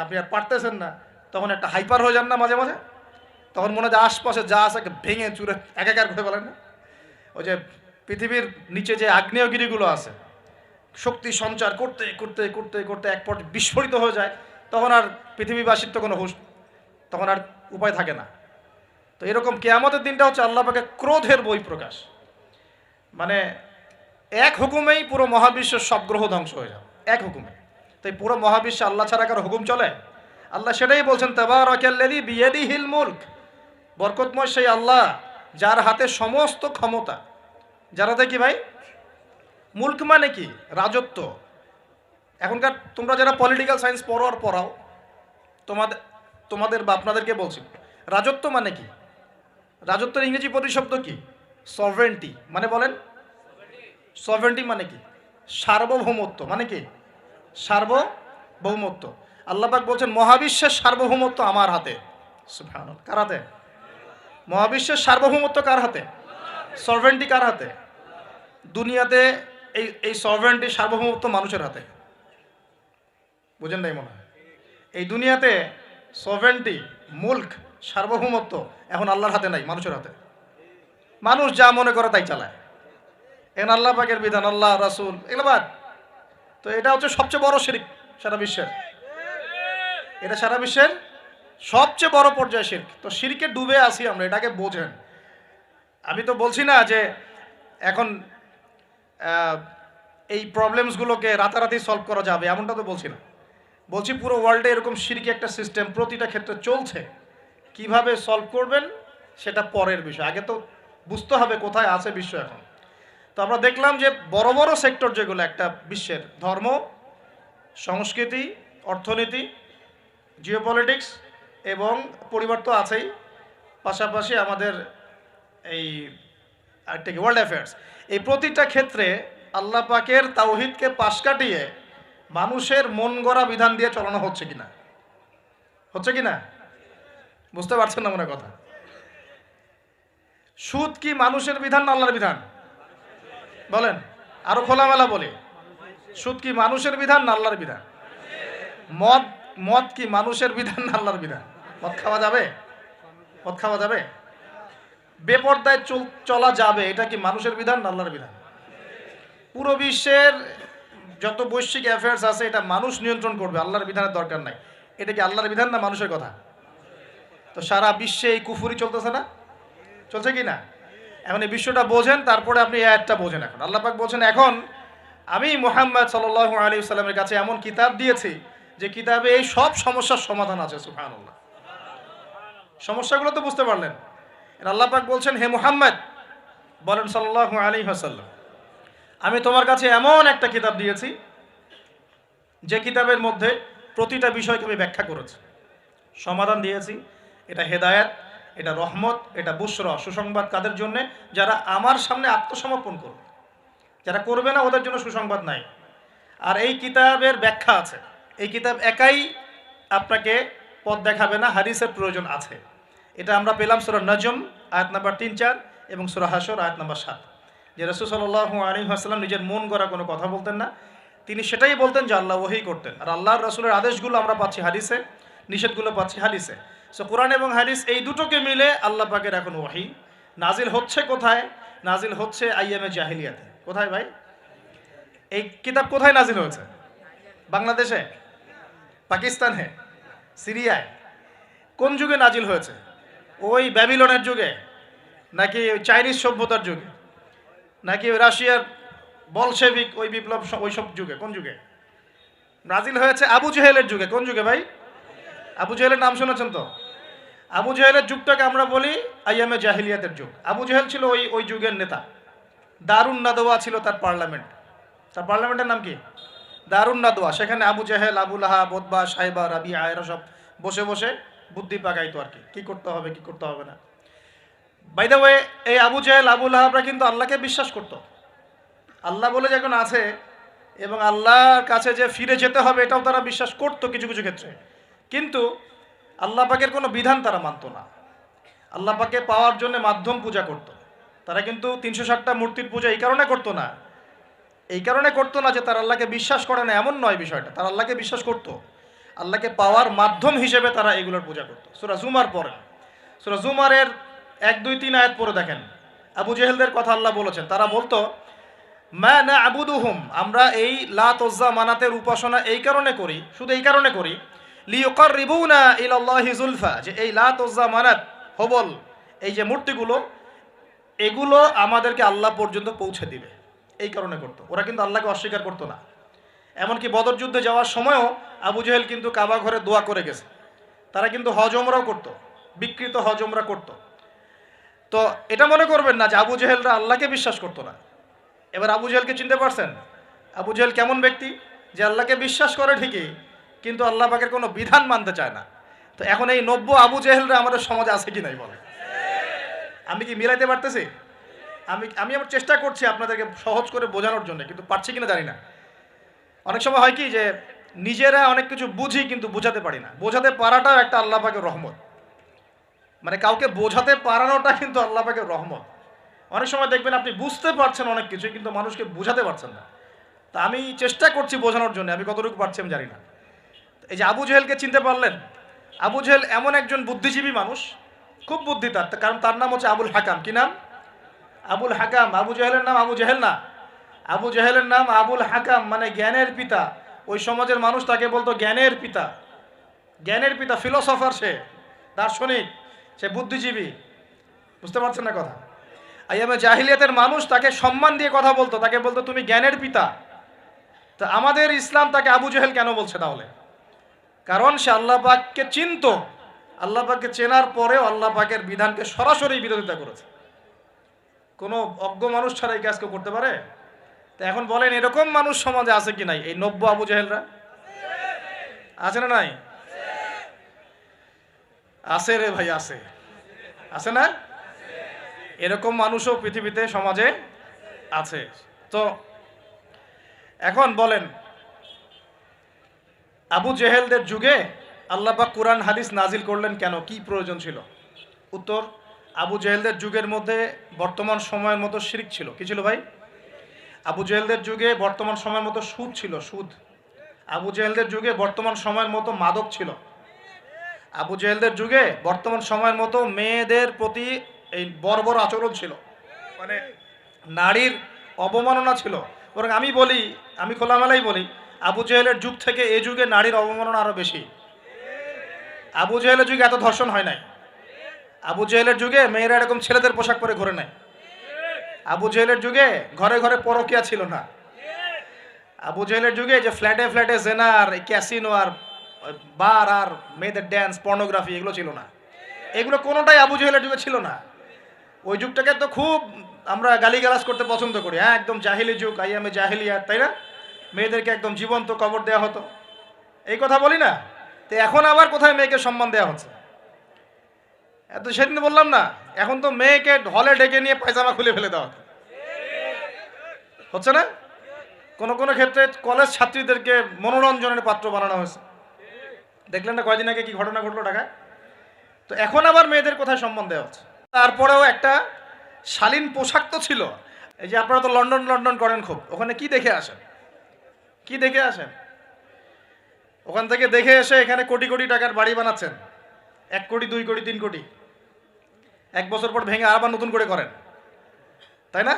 [SPEAKER 1] আপনি আর পারতেছেন না, তখন একটা হাইপার হয়ে যান না মাঝে মাঝে, তখন মনে হয় আশপাশে যা আছে ভেঙে চুরে একাকার করে ফেলেন না। ওই যে পৃথিবীর নিচে যে আগ্নেয়গিরিগুলো আছে, শক্তি সঞ্চার করতে করতে করতে করতে এক পর্যায়ে বিস্ফোরিত হয়ে যায়, তখন আর পৃথিবীবাসীর তো কোনো হুঁশ, তখন আর উপায় থাকে না। তো এরকম কিয়ামতের দিনটা হচ্ছে আল্লাহ পাকের ক্রোধের বহিঃপ্রকাশ। মানে এক হুকুমেই পুরো মহাবিশ্বের সব গ্রহ ধ্বংস হয়ে যাবে, এক হুকুমে। তাই পুরো মহাবিশ্বে আল্লাহ ছাড়া কারো হুকুম চলে? আল্লাহ সেটাই বলছেন, তাবারাকাল্লাযী বিয়াদিহিল মুলক, বরকতময় সেই আল্লাহ যার হাতে সমস্ত ক্ষমতা। যার হাতে কি ভাই? মুলক মানে কি? রাজত্ব। এখনকার তোমরা যারা পলিটিক্যাল সায়েন্স পড়ো আর পড়াও, তোমাদের বা আপনাদেরকে বলছি, রাজত্ব মানে কি? রাজত্বের ইংরেজি প্রতিশব্দ কি? সভরেন্টি। মানে বলেন, সভরেন্টি মানে কি? সার্বভৌমত্ব। মানে কি? সার্বভৌমত্ব। আল্লাহ পাক বলছেন মহাবিশ্বের সার্বভৌমত্ব আমার হাতে। সুবহানাল্লাহ। কার হাতে? মহাবিশ্বের সার্বভৌমত্ব কার হাতে? সভরেন্টি কার হাতে? দুনিয়াতে এই সভরেন্টি সার্বভৌমত্ব মানুষের হাতে। বুঝেন নাই মনে হয়? এই দুনিয়াতে সভরেন্টি, মুলক, সার্বভৌমত্ব এখন আল্লাহর হাতে নাই, মানুষের হাতে। মানুষ যা মনে করে তাই চালায়। এখন আল্লাহ পাকের বিধান, আল্লাহ রাসূল এগুলো বাদ। তো এটা হচ্ছে সবচেয়ে বড় শিরক সারা বিশ্বের। এটা সারা বিশ্বের সবচেয়ে বড় পর্যায়ে শিরক। তো শিরকে ডুবে আছি আমরা, এটাকে বোঝেন। আমি তো বলছি না যে এখন এই প্রবলেমসগুলোকে রাতারাতি সলভ করা যাবে, এমনটা তো বলছি না। বলছি পুরো ওয়ার্ল্ডে এরকম শিরকি একটা সিস্টেম প্রতিটা ক্ষেত্রে চলছে। কিভাবে সলভ করবেন সেটা পরের বিষয়, আগে তো বুঝতে হবে কোথায় আছে বিশ্ব এখন। তো আমরা দেখলাম যে বড় বড় সেক্টর যেগুলো একটা বিশ্বের, ধর্ম, সংস্কৃতি, অর্থনীতি, জিওপলিটিক্স এবং পরিবার তো আছেই, পাশাপাশি আমাদের এই একটা কি ওয়ার্ল্ড অ্যাফেয়ার্স, এই প্রতিটা ক্ষেত্রে আল্লাহ পাকের তাওহীদকে পাশ কাটিয়ে মানুষের মন গড়া বিধান দিয়ে চালানো হচ্ছে কিনা? হচ্ছে কিনা? বুঝতে পারছেন না মনে কথা? সুদ কি মানুষের বিধান না আল্লাহর বিধান? বলেন, আরো খোলামেলা বলি, সুদ কি মানুষের বিধান না আল্লাহর বিধান? মদ কি মানুষের বিধান না আল্লাহর বিধান? মদ খাওয়া যাবে? মদ খাওয়া যাবে? বেপরদায় চলা যাবে, এটা কি মানুষের বিধান না আল্লাহর বিধান? পুরো বিশ্বের যত বৈশ্বিক অ্যাফেয়ার্স আছে এটা মানুষ নিয়ন্ত্রণ করবে, আল্লাহর বিধানের দরকার নাই। এটা কি আল্লাহর বিধান না মানুষের কথা? তো সারা বিশ্বে এই কুফুরি চলতেছে না? চলছে কি না? এখন এই বিশ্বটা বোঝেন, তারপরে আপনি এই আয়াতটা বোঝেন। এখন আল্লাহ পাক বলছেন, এখন আমি মুহাম্মদ সাল্লাল্লাহু আলাইহি ওয়াসাল্লামের কাছে এমন কিতাব দিয়েছি যে কিতাবে এই সব সমস্যার সমাধান আছে। সুবহানাল্লাহ। সমস্যাগুলো তো বুঝতে পারলেন। আল্লাহ পাক বলছেন, হে মুহাম্মদ বলেন সাল্লাল্লাহু আলাইহি ওয়াসাল্লাম, আমি তোমার কাছে এমন একটা কিতাব দিয়েছি যে কিতাবের মধ্যে প্রতিটা বিষয়কে আমি ব্যাখ্যা করেছি, সমাধান দিয়েছি। এটা হেদায়েত, এটা রহমত, এটা বুশরা, সুসংবাদ কাদের জন্য? যারা আমার সামনে আত্মসমর্পণ করবে। যারা করবে না ওদের জন্য সুসংবাদ নাই। আর এই কিতাবের ব্যাখ্যা আছে। এই কিতাব একাই আপনাকে পথ দেখাবে না, হাদিসের প্রয়োজন আছে। এটা আমরা পেলাম সূরা নজম আয়াত নাম্বার 3-4 এবং সূরা হাশর আয়াত নাম্বার 7, যে রাসূল সাল্লাল্লাহু আলাইহি ওয়াসাল্লাম নিজের মন গড়া কোনো কথা বলতেন না। তিনি সেটাই বলতেন যে আল্লাহ ওহী করতেন। আর আল্লাহর রাসূলের আদেশগুলো আমরা পাচ্ছি হাদিসে, নিষেধগুলো পাচ্ছি হাদিসে। সো কোরআন এবং হাদিস এই দুটোকে মিলে আল্লাহ পাকের এখন ওহী নাজিল হচ্ছে। কোথায় নাজিল হচ্ছে? আইয়ামে জাহিলিয়াতে। কোথায় ভাই? এই কিতাব কোথায় নাজিল হয়েছে? বাংলাদেশে, পাকিস্তানে, সিরিয়ায়? কোন যুগে নাজিল হয়েছে? ওই ব্যাবিলনের যুগে, নাকি ওই চাইনিজ সভ্যতার যুগে, নাকি ওই রাশিয়ার বলশেভিক ওই বিপ্লব ওইসব যুগে? কোন যুগে নাজিল হয়েছে? আবু জেহেলের যুগে। কোন যুগে ভাই? আবু জেহেলের নাম শুনেছেন তো? আবু জেহেলের যুগটাকে আমরা বলি আইয়ামে জাহিলিয়াতের যুগ। আবু জেহেল ছিল ওই যুগের নেতা। দারুন নাদওয়া ছিল তার পার্লামেন্ট। তার পার্লামেন্টের নাম কি? দারুন নাদওয়া। সেখানে আবু জেহেল, আবু লাহাব, উতবা, সাইবা, রাবিয়া এরা সব বসে বসে বুদ্ধি পাকাইতো আর কি, কি করতে হবে কি করতে হবে না। বাই দ্য ওয়ে, এই আবু জেহেল, আবু লাহাবরা কিন্তু আল্লাহকে বিশ্বাস করত। আল্লাহ বলে যখন আছে এবং আল্লাহর কাছে যে ফিরে যেতে হবে এটাও তারা বিশ্বাস করত কিছু কিছু ক্ষেত্রে। কিন্তু আল্লাহ পাকের কোনো বিধান তারা মানত না। আল্লাহ পাকে পাওয়ার জন্য মাধ্যম পূজা করত। তারা কিন্তু 360টা মূর্তির পূজা এই কারণে করতো না, যে তারা আল্লাহকে বিশ্বাস করে না এমন নয় বিষয়টা। তারা আল্লাহকে বিশ্বাস করত, আল্লাহকে পাওয়ার মাধ্যম হিসেবে তারা এগুলোর পূজা করত। সূরা জুমার পড়েন, সূরা জুমারের 1, 2, 3 আয়াত পড়ে দেখেন আবু জেহেলদের কথা আল্লাহ বলেছেন। তারা বলতো, মা না'বুদুহুম, আমরা এই লাত উজ্জা মানাতের উপাসনা এই কারণে করি, শুধু এই কারণে করি, লিয়ুকাররিবুনা ইলাল্লাহি যুলফা, যে এই লাত উজ্জা মানাত হবল এই যে মূর্তিগুলো, এগুলো আমাদেরকে আল্লাহ পর্যন্ত পৌঁছে দিবে, এই কারণে করতো। ওরা কিন্তু আল্লাহকে অস্বীকার করতো না। এমনকি বদর যুদ্ধে যাওয়ার সময়ও আবু জেহেল কিন্তু কাবা ঘরে দোয়া করে গেছে। তারা কিন্তু হজ ওমরাও করতো, বিকৃত হজ ওমরা করতো। তো এটা মনে করবেন না যে আবু জেহেলরা আল্লাহকে বিশ্বাস করতো না। এবার আবু জেহেলকে চিনতে পারছেন? আবু জেহেল কেমন ব্যক্তি? যে আল্লাহকে বিশ্বাস করে ঠিকই, কিন্তু আল্লাহ পাকের কোনো বিধান মানতে চায় না। তো এখন এই 90 আবু জেহেলরা আমাদের সমাজে আছে কি নাই বলে? আমি কি মিলাইতে পারতেছি? আমি আমার চেষ্টা করছি আপনাদেরকে সহজ করে বোঝানোর জন্য, কিন্তু পারছি কিনা জানি না। অনেক সময় হয় কি যে নিজেরা অনেক কিছু বুঝি কিন্তু বোঝাতে পারি না। বোঝাতে পারাটাও একটা আল্লাহ পাকের রহমত। মানে কাউকে বোঝাতে পারানোটা কিন্তু আল্লাহ পাকের রহমত। অনেক সময় দেখবেন আপনি বুঝতে পারছেন অনেক কিছু, কিন্তু মানুষকে বোঝাতে পারছেন না। তা আমি চেষ্টা করছি বোঝানোর জন্য, আমি কতটুকু পারছি আমি জানি না। এই যে আবু জেহেলকে চিনতে পারলেন? আবু জেহেল এমন একজন বুদ্ধিজীবী মানুষ, খুব বুদ্ধি তার, কারণ তার নাম হচ্ছে আবুল হাকাম। কি নাম? আবুল হাকাম। আবু জেহেলের নাম আবু জেহেল না, আবু জেহেলের নাম আবুল হাকাম, মানে জ্ঞানের পিতা। ওই সমাজের মানুষ তাকে বলতো জ্ঞানের পিতা। জ্ঞানের পিতা, ফিলোসফার, সে দার্শনিক, সে বুদ্ধিজীবী। বুঝতে পারছেন না কথা? আইয়ামে জাহিলিয়াতের মানুষ তাকে সম্মান দিয়ে কথা বলতো, তাকে বলতো তুমি জ্ঞানের পিতা। তো আমাদের ইসলাম তাকে আবু জেহেল কেন বলছে তাহলে? কারণ সে আল্লাহ পাককে চিনত। আল্লাহ পাককে চেনার পরেও আল্লাহ পাকের বিধানকে সরাসরি বিরোধিতা করেছে। কোনো অজ্ঞ মানুষ ছাড়া এই কাজ কেউ করতে পারে? তো এখন বলেন, এরকম মানুষ সমাজে আছে কি নাই? এই 90 আবু জেহেলরা আছে না নাই? আছে রে ভাই, আছে। আছে না? এরকম মানুষও পৃথিবীতে সমাজে আছে। তো এখন বলেন, আবু জেহেলদের যুগে আল্লাহ পাক কুরআন হাদিস নাজিল করলেন কেন? কি প্রয়োজন ছিল? উত্তর, আবু জেহেলদের যুগের মধ্যে বর্তমান সময়ের মতো শিরক ছিল। কি ছিল ভাই? আবু জেহেলদের যুগে বর্তমান সময়ের মতো সুদ ছিল, সুদ। আবু জেহেলদের যুগে বর্তমান সময়ের মতো মাদক ছিল। আবু জেহেলদের যুগে বর্তমান সময়ের মতো মেয়েদের প্রতি এই বর্বর আচরণ ছিল, মানে নারীর অবমাননা ছিল। বরং আমি খোলামেলাই বলি, আবু জেহেলের যুগ থেকে এই যুগে নারীর অবমাননা আরো বেশি। আবু জেহেলের যুগে এত ধর্ষণ হয় নাই। আবু জেহেলের যুগে মেয়েরা এরকম ছেলেদের পোশাক পরে ঘুরে নাই। আবু জেহেলের যুগে ঘরে ঘরে পরকিয়া ছিল না। আবু জেহেলের যুগে যে ফ্ল্যাটে ফ্ল্যাটে জেনা আর ক্যাসিনো আর বার আর মেয়েদের ড্যান্স, পর্নোগ্রাফি, এগুলো ছিল না। এগুলো কোনোটাই আবু জেহেলের যুগে ছিল না। ওই যুগটাকে তো খুব আমরা গালিগালাজ করতে পছন্দ করি। হ্যাঁ, একদম জাহিলি যুগ, আইয়ামে জাহিলিয়াত, তাই না? মেয়েদেরকে একদম জীবন্ত কবর দেওয়া হতো, এই কথা বলি না? তো এখন আবার কোথায় মেয়েকে সম্মান দেওয়া হচ্ছে? এত সেদিন বললাম না, এখন তো মেয়েকে হলে ডেকে নিয়ে পায়জামা খুলে ফেলে দেওয়া হচ্ছে না? কোন কোন ক্ষেত্রে কলেজ ছাত্রীদেরকে মনোরঞ্জনের পাত্র বানানো হয়েছে। দেখলেন না কয়দিন আগে কি ঘটনা ঘটলো ঢাকায়? তো এখন আবার মেয়েদের কোথায় সম্মান দেওয়া হচ্ছে? তারপরেও একটা শালীন পোশাক তো ছিল। এই যে আপনারা তো লন্ডন লন্ডন করেন খুব, ওখানে কি দেখে আসেন? কি দেখে আসেন? ওখান থেকে দেখে এসে এখানে কোটি কোটি টাকার বাড়ি বানাচ্ছেন, 1 কোটি 2 কোটি 3 কোটি। 1 বছর পর ভেঙে আবার নতুন করে করেন, তাই না?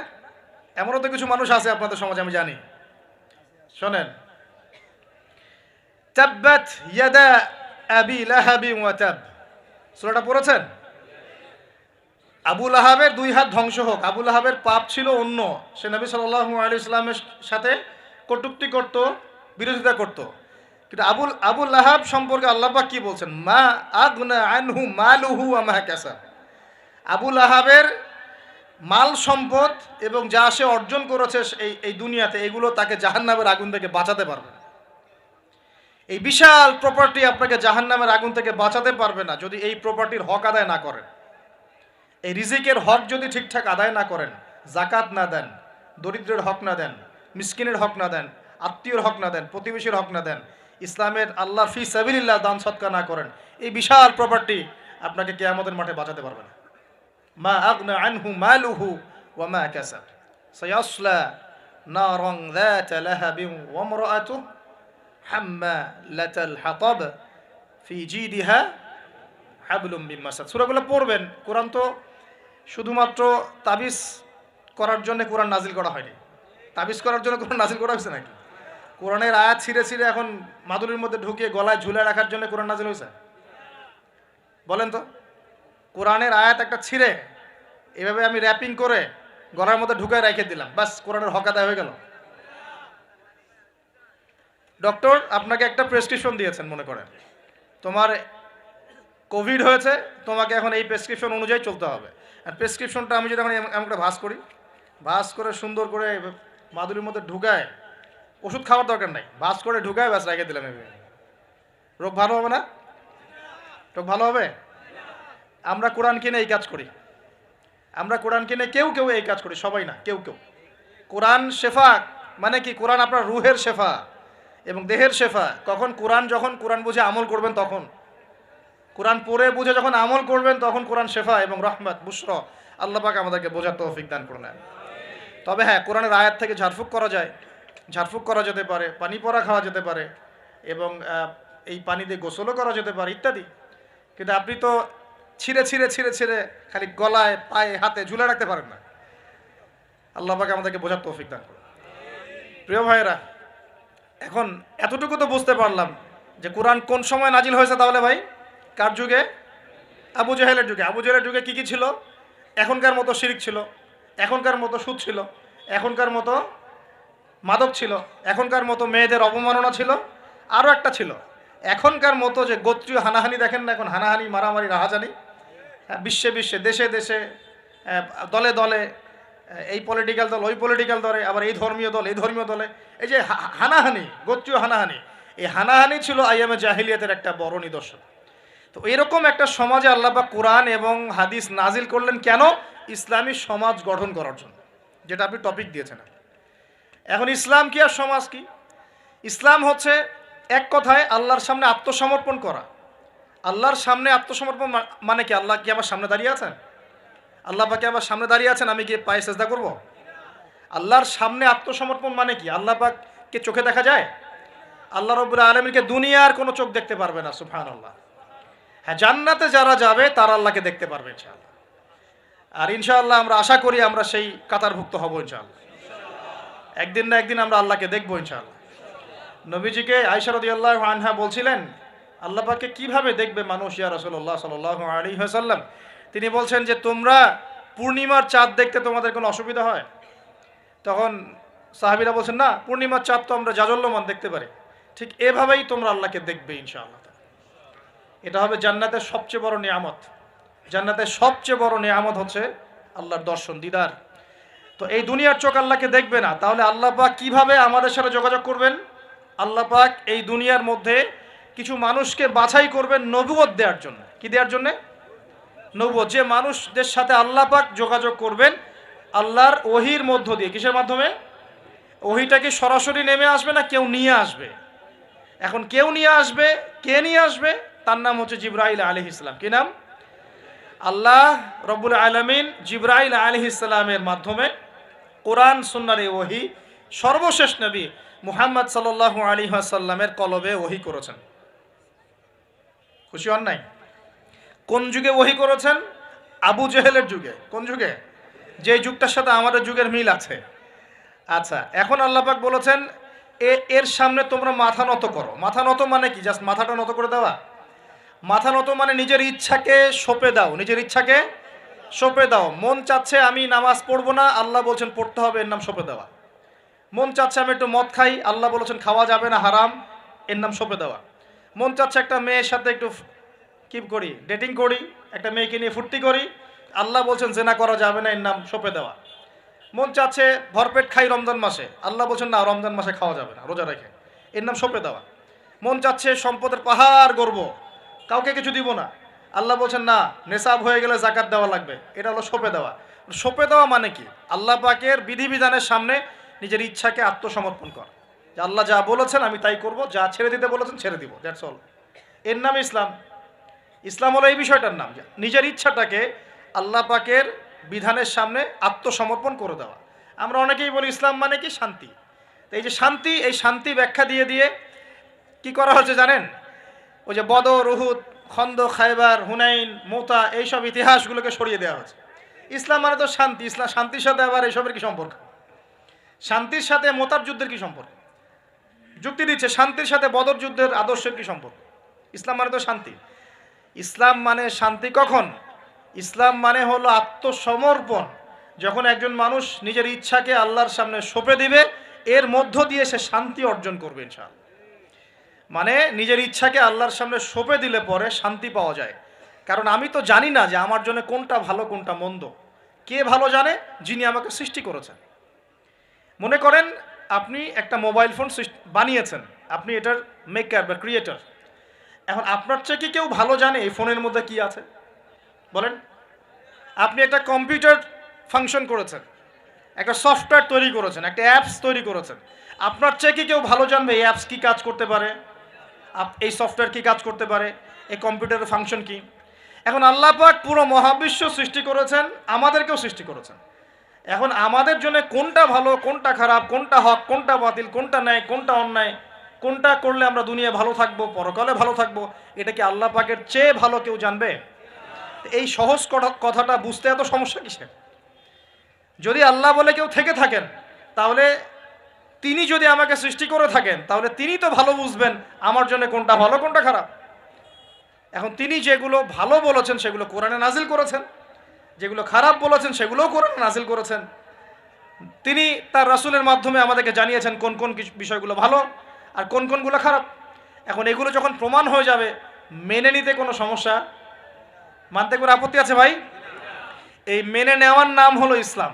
[SPEAKER 1] এমনও তো কিছু মানুষ আছে আপনাদের সমাজে, আমি জানি। শোনেন, তাব্বাত ইয়াদা আবি লাহাবি ওয়া তাব, সূরাটা পড়েছেন? আবু লাহাবের 2 হাত ধ্বংস হোক। আবু লাহাবের পাপ ছিল অন্য, সে নবী সাল্লাল্লাহু আলাইহি ওয়াসাল্লামের সাথে কটূক্তি করত, বিরোধিতা করত। কিন্তু আবু লাহাব সম্পর্কে আল্লাহ পাক কি বলছেন? মা আগনা আনহু মালুহু ওয়া মা কাসাব। আবু লাহাবের মাল সম্পদ এবং যা সে অর্জন করেছে এই দুনিয়াতে, এগুলো তাকে জাহান্নামের আগুন থেকে বাঁচাতে পারবে না। এই বিশাল প্রপার্টি আপনাকে জাহান্নামের আগুন থেকে বাঁচাতে পারবে না যদি এই প্রপার্টির হক আদায় না করেন। এই রিজিকের হক যদি ঠিকঠাক আদায় না করেন, জাকাত না দেন, দরিদ্রের হক না দেন, মিসকিনের হক না দেন, আত্মীয়র হক না দেন, প্রতিবেশীর হক না দেন, ইসলামের আল্লাহ ফি সাবিলিল্লাহ দান সদকা না করেন, এই বিশাল প্রপার্টি আপনাকে কিয়ামতের মাঠে বাঁচাতে পারবে না। মা আগনা আনহু মালুহু ওয়া মা কাসাব সায়াসলা নারান যাতা লাহাবিন ওয়া ইমরাআতুহু হাম্মালাতাল হাতাব ফি জিদিহা হাবলুম মিন মাসাদ। সূরাগুলো পড়বেন। কোরআন তো শুধুমাত্র তাবিজ করার জন্য কোরআন নাজিল করা হয়নি। তাবিজ করার জন্য কোরআন নাজিল করা হয়েছে নাকি? কোরআনের আয়াত ছিঁড়ে ছিঁড়ে এখন মাদুরির মধ্যে ঢুকিয়ে গলায় ঝুলে রাখার জন্য কোরআন নাজিল হয়েছে? বলেন তো। কোরআনের আয়াত একটা ছিঁড়ে এভাবে আমি র্যাপিং করে গলার মধ্যে ঢুকায় রেখে দিলাম, বাস কোরআনের হক আদায় হয়ে গেল। ডক্টর আপনাকে একটা প্রেসক্রিপশন দিয়েছেন, মনে করেন তোমার কোভিড হয়েছে, তোমাকে এখন এই প্রেসক্রিপশন অনুযায়ী চলতে হবে। আর প্রেসক্রিপশনটা আমি যদি এখন এমন করে ভাঁজ করি, ভাঁজ করে সুন্দর করে মাদুরির মধ্যে ঢুকায়, ওষুধ খাওয়ার দরকার নাই, ভাঁজ করে ঢুকায় ব্যাস রেখে দিলাম, রোগ ভালো হবে না? রোগ ভালো হবে? আমরা কোরআন কিনে এই কাজ করি, আমরা কোরআন কিনে কেউ কেউ এই কাজ করি, সবাই না, কেউ কেউ। কোরআন শেফা মানে কি? কোরআন আপনার রুহের শেফা এবং দেহের শেফা। কখন? যখন কোরআন বুঝে আমল করবেন তখন, কোরআন পড়ে বুঝে যখন আমল করবেন তখন কোরআন শেফা এবং রহমত বুশরা। আল্লাহ পাক আমাদেরকে বোঝার তৌফিক দান করে নেন। তবে হ্যাঁ, কোরআনের আয়াত থেকে ঝাড়ফুঁক করা যায়, ঝাড়ফুঁক করা যেতে পারে, পানি পড়া খাওয়া যেতে পারে এবং এই পানি দিয়ে গোসলও করা যেতে পারে ইত্যাদি। কিন্তু আপনি তো ছিঁড়ে ছিঁড়ে ছিঁড়ে ছিঁড়ে খালি গলায়, পায়ে, হাতে ঝুলে রাখতে পারেন না। আল্লাহ পাক আমাদেরকে বোঝার তৌফিক দান করুন। প্রিয় ভাইয়েরা, এখন এতটুকু তো বুঝতে পারলাম যে কোরআন কোন সময় নাজিল হয়েছে। তাহলে ভাই কার যুগে? আবু জাহেলের যুগে। আবু জাহেলের যুগে কি কি ছিল? এখনকার মতো শিরক ছিল, এখনকার মতো সুদ ছিল, এখনকার মতো মাদক ছিল, এখনকার মতো মেয়েদের অবমাননা ছিল, আরও একটা ছিল এখনকার মতো যে গোত্রীয় হানাহানি, দেখেন না এখন হানাহানি, মারামারি, রাহাজানি, বিশ্বে বিশ্বে, দেশে দেশে, দলে দলে, এই পলিটিক্যাল দল ওই পলিটিক্যাল দলে, আবার এই ধর্মীয় দল এই ধর্মীয় দলে, এই যে হানাহানি, গোত্রীয় হানাহানি, এই হানাহানি ছিল আইয়ামে জাহিলিয়াতের একটা বড় নিদর্শন। তো এরকম একটা সমাজে আল্লাহ পাক কোরআন এবং হাদিস নাজিল করলেন কেন? ইসলামী সমাজ গঠন করার জন্য, যেটা আপনি টপিক দিয়েছেন। এখন ইসলাম কি আর সমাজ কি? ইসলাম হচ্ছে এক কথায় আল্লাহর সামনে আত্মসমর্পণ করা। আল্লাহর সামনে আত্মসমর্পণ মানে কি? আল্লাহ কি আমার সামনে দাঁড়িয়ে আছেন? আল্লাহ পাকে আমার সামনে দাঁড়িয়ে আছেন, আমি গিয়ে পায়ে সেজদা করব? আল্লাহর সামনে আত্মসমর্পণ মানে কি? আল্লাহ পাককে চোখে দেখা যায়? আল্লাহ রাব্বুল আলামিনকে দুনিয়ার কোনো চোখ দেখতে পারবে না, সুবহানাল্লাহ। হ্যাঁ, জান্নাতে যারা যাবে তারা আল্লাহকে দেখতে পারবে ইনশাআল্লাহ। আর ইনশাআল্লাহ আমরা আশা করি আমরা সেই কাতারভুক্ত হব ইনশাআল্লাহ। একদিন না একদিন আমরা আল্লাহকে দেখবো ইনশাআল্লাহ। নবীজিকে আয়েশা রাদিয়াল্লাহু আনহা বলছিলেন, আল্লাহ পাককে কিভাবে দেখবে মানুষ ইয়া রাসূলুল্লাহ সাল্লাল্লাহু আলাইহি ওয়াসাল্লাম? তিনি বলছেন যে তোমরা পূর্ণিমার চাঁদ দেখতে তোমাদের কোনো অসুবিধা হয়? তখন সাহাবীরা বলছেন, না, পূর্ণিমার চাঁদ তো আমরা জাজল্যমান দেখতে পারি। ঠিক এভাবেই তোমরা আল্লাহকে দেখবে ইনশাআল্লাহ। এটা হবে জান্নাতের সবচেয়ে বড় নিয়ামত। জান্নাতের সবচেয়ে বড় নিয়ামত হচ্ছে আল্লাহর দর্শন, দিদার। তো এই দুনিয়ার চোখ আল্লাহকে দেখবে না, তাহলে আল্লাহ পাক কিভাবে আমাদের সাথে যোগাযোগ করবেন? আল্লাহ পাক এই দুনিয়ার মধ্যে কিছু মানুষকে বাছাই করবেন নবুয়ত দেওয়ার জন্য। কি দেওয়ার জন্য? নবুয়ত। যে মানুষদের সাথে আল্লাহ পাক যোগাযোগ করবেন আল্লাহর ওহির মধ্য দিয়ে। কিসের মাধ্যমে? ওহিটা কি সরাসরি নেমে আসবে না কেউ নিয়ে আসবে? এখন কেউ নিয়ে আসবে, কে নিয়ে আসবে? তার নাম হচ্ছে জিবরাইল আলাইহিস সালাম। কি নাম? আল্লাহ রব্বুল আলামিন জিবরাইল আলাইহিস সালামের মাধ্যমে কোরআন সুন্নাহর এই ওহী সর্বশেষ নবী মুহাম্মদ সাল্লাল্লাহু আলাইহি ওয়াসাল্লামের কলবে ওহী করেছেন। খুশি হন নাই? কোন যুগে ওহী করেছেন? আবু জেহেলের যুগে। কোন যুগে? যে যুগটার সাথে আমাদের যুগের মিল আছে। আচ্ছা, এখন আল্লাহ পাক বলেছেন এর সামনে তোমরা মাথা নত করো। মাথা নত মানে কি? জাস্ট মাথাটা নত করে দেওয়া? মাথা নত মানে নিজের ইচ্ছাকে সঁপে দাও, নিজের ইচ্ছাকে সঁপে দাও। মন চাচ্ছে আমি নামাজ পড়বো না, আল্লাহ বলছেন পড়তে হবে, এর নাম সঁপে দেওয়া। মন চাচ্ছে আমি একটু মদ খাই, আল্লাহ বলেছেন খাওয়া যাবে না, হারাম, এর নাম সঁপে দেওয়া। মন চাচ্ছে একটা মেয়ের সাথে একটু কি করি, ডেটিং করি, একটা মেয়েকে নিয়ে ফুর্তি করি, আল্লাহ বলছেন জেনা করা যাবে না, এর নাম সঁপে দেওয়া। মন চাচ্ছে ভরপেট খাই রমজান মাসে, আল্লাহ বলছেন না, রমজান মাসে খাওয়া যাবে না, রোজা রেখে, এর নাম সঁপে দেওয়া। মন চাচ্ছে সম্পদের পাহাড় গর্ব, কাউকে কিছু দিব না, আল্লাহ বলছেন না, নেশাব হয়ে গেলে জাকাত দেওয়া লাগবে, এটা হলো সঁপে দেওয়া। সঁপে দেওয়া মানে কি? আল্লাহ পাকের বিধিবিধানের সামনে নিজের ইচ্ছাকে আত্মসমর্পণ কর, যে আল্লাহ যা বলেছেন আমি তাই করব, যা ছেড়ে দিতে বলেছেন ছেড়ে দিব, দ্যাটস অল। এর নাম ইসলাম। ইসলাম হলো এই বিষয়টার নাম, নিজের ইচ্ছাটাকে আল্লাহ পাকের বিধানের সামনে আত্মসমর্পণ করে দেওয়া। আমরা অনেকেই বলি ইসলাম মানে কি? শান্তি। তো এই যে শান্তি, এই শান্তি ব্যাখ্যা দিয়ে দিয়ে কি করা হচ্ছে জানেন? ওই যে বদর, উহুদ, খন্দক, খায়বার, হুনাইন, মুতা, এইসব ইতিহাসগুলোকে সরিয়ে দেওয়া হচ্ছে। ইসলাম মানে তো শান্তি। ইসলাম শান্তির সাথে আবার এইসবের কি সম্পর্ক? শান্তির সাথে মোতার যুদ্ধের কি সম্পর্ক? যুক্তি দিচ্ছে শান্তির সাথে বদর যুদ্ধের আদর্শের কি সম্পর্ক? ইসলাম মানে তো শান্তি। ইসলাম মানে শান্তি কখন? ইসলাম মানে হলো আত্মসমর্পণ। যখন একজন মানুষ নিজের ইচ্ছাকে আল্লাহর সামনে সঁপে দিবে, এর মধ্য দিয়ে সে শান্তি অর্জন করবে ইনশাআল্লাহ। মানে নিজের ইচ্ছাকে আল্লাহর সামনে সঁপে দিলে পরে শান্তি পাওয়া যায়। কারণ আমি তো জানি না যে আমার জন্য কোনটা ভালো কোনটা মন্দ। কে ভালো জানে? যিনি আমাকে সৃষ্টি করেছেন। মনে করেন আপনি একটা মোবাইল ফোন বানিয়েছেন, আপনি এটার মেকার বা ক্রিয়েটর। এখন আপনার চেয়ে কি কেউ ভালো জানে এই ফোনের মধ্যে কি আছে? বলেন। আপনি একটা কম্পিউটার ফাংশন করেছেন, একটা সফটওয়্যার তৈরি করেছেন, একটা অ্যাপস তৈরি করেছেন। আপনার চেয়ে কি কেউ ভালো জানবে এই অ্যাপস কি কাজ করতে পারে, এই সফটওয়্যার কি কাজ করতে পারে, এই কম্পিউটারের ফাংশন কি? এখন আল্লাহ পাক পুরো মহাবিশ্ব সৃষ্টি করেছেন, আমাদেরকেও সৃষ্টি করেছেন। এখন আমাদের জন্য কোনটা ভালো কোনটা খারাপ, কোনটা হক কোনটা বাতিল, কোনটা ন্যায় কোনটা অন্যায়, কোনটা করলে আমরা দুনিয়ায় ভালো থাকবো পরকালে ভালো থাকবো, এটা কি আল্লাহ পাকের চেয়ে ভালো কেউ জানবে? এই সহজ কথাটা বুঝতে এত সমস্যা কিসের? যদি আল্লাহ বলে কেউ থেকে থাকেন, তাহলে তিনি যদি আমাকে সৃষ্টি করে থাকেন, তাহলে তিনি তো ভালো বুঝবেন আমার জন্য কোনটা ভালো কোনটা খারাপ। এখন তিনি যেগুলো ভালো বলেছেন সেগুলো কোরআনে নাজিল করেছেন, যেগুলো খারাপ বলেছেন সেগুলোও কোরআনে নাজিল করেছেন। তিনি তার রাসূলের মাধ্যমে আমাদেরকে জানিয়েছেন কোন কোন বিষয়গুলো ভালো আর কোন কোনগুলো খারাপ। এখন এগুলো যখন প্রমাণ হয়ে যাবে, মেনে নিতে কোনো সমস্যা, মানতে কোনো আপত্তি আছে ভাই? এই মেনে নেওয়ার নাম হলো ইসলাম।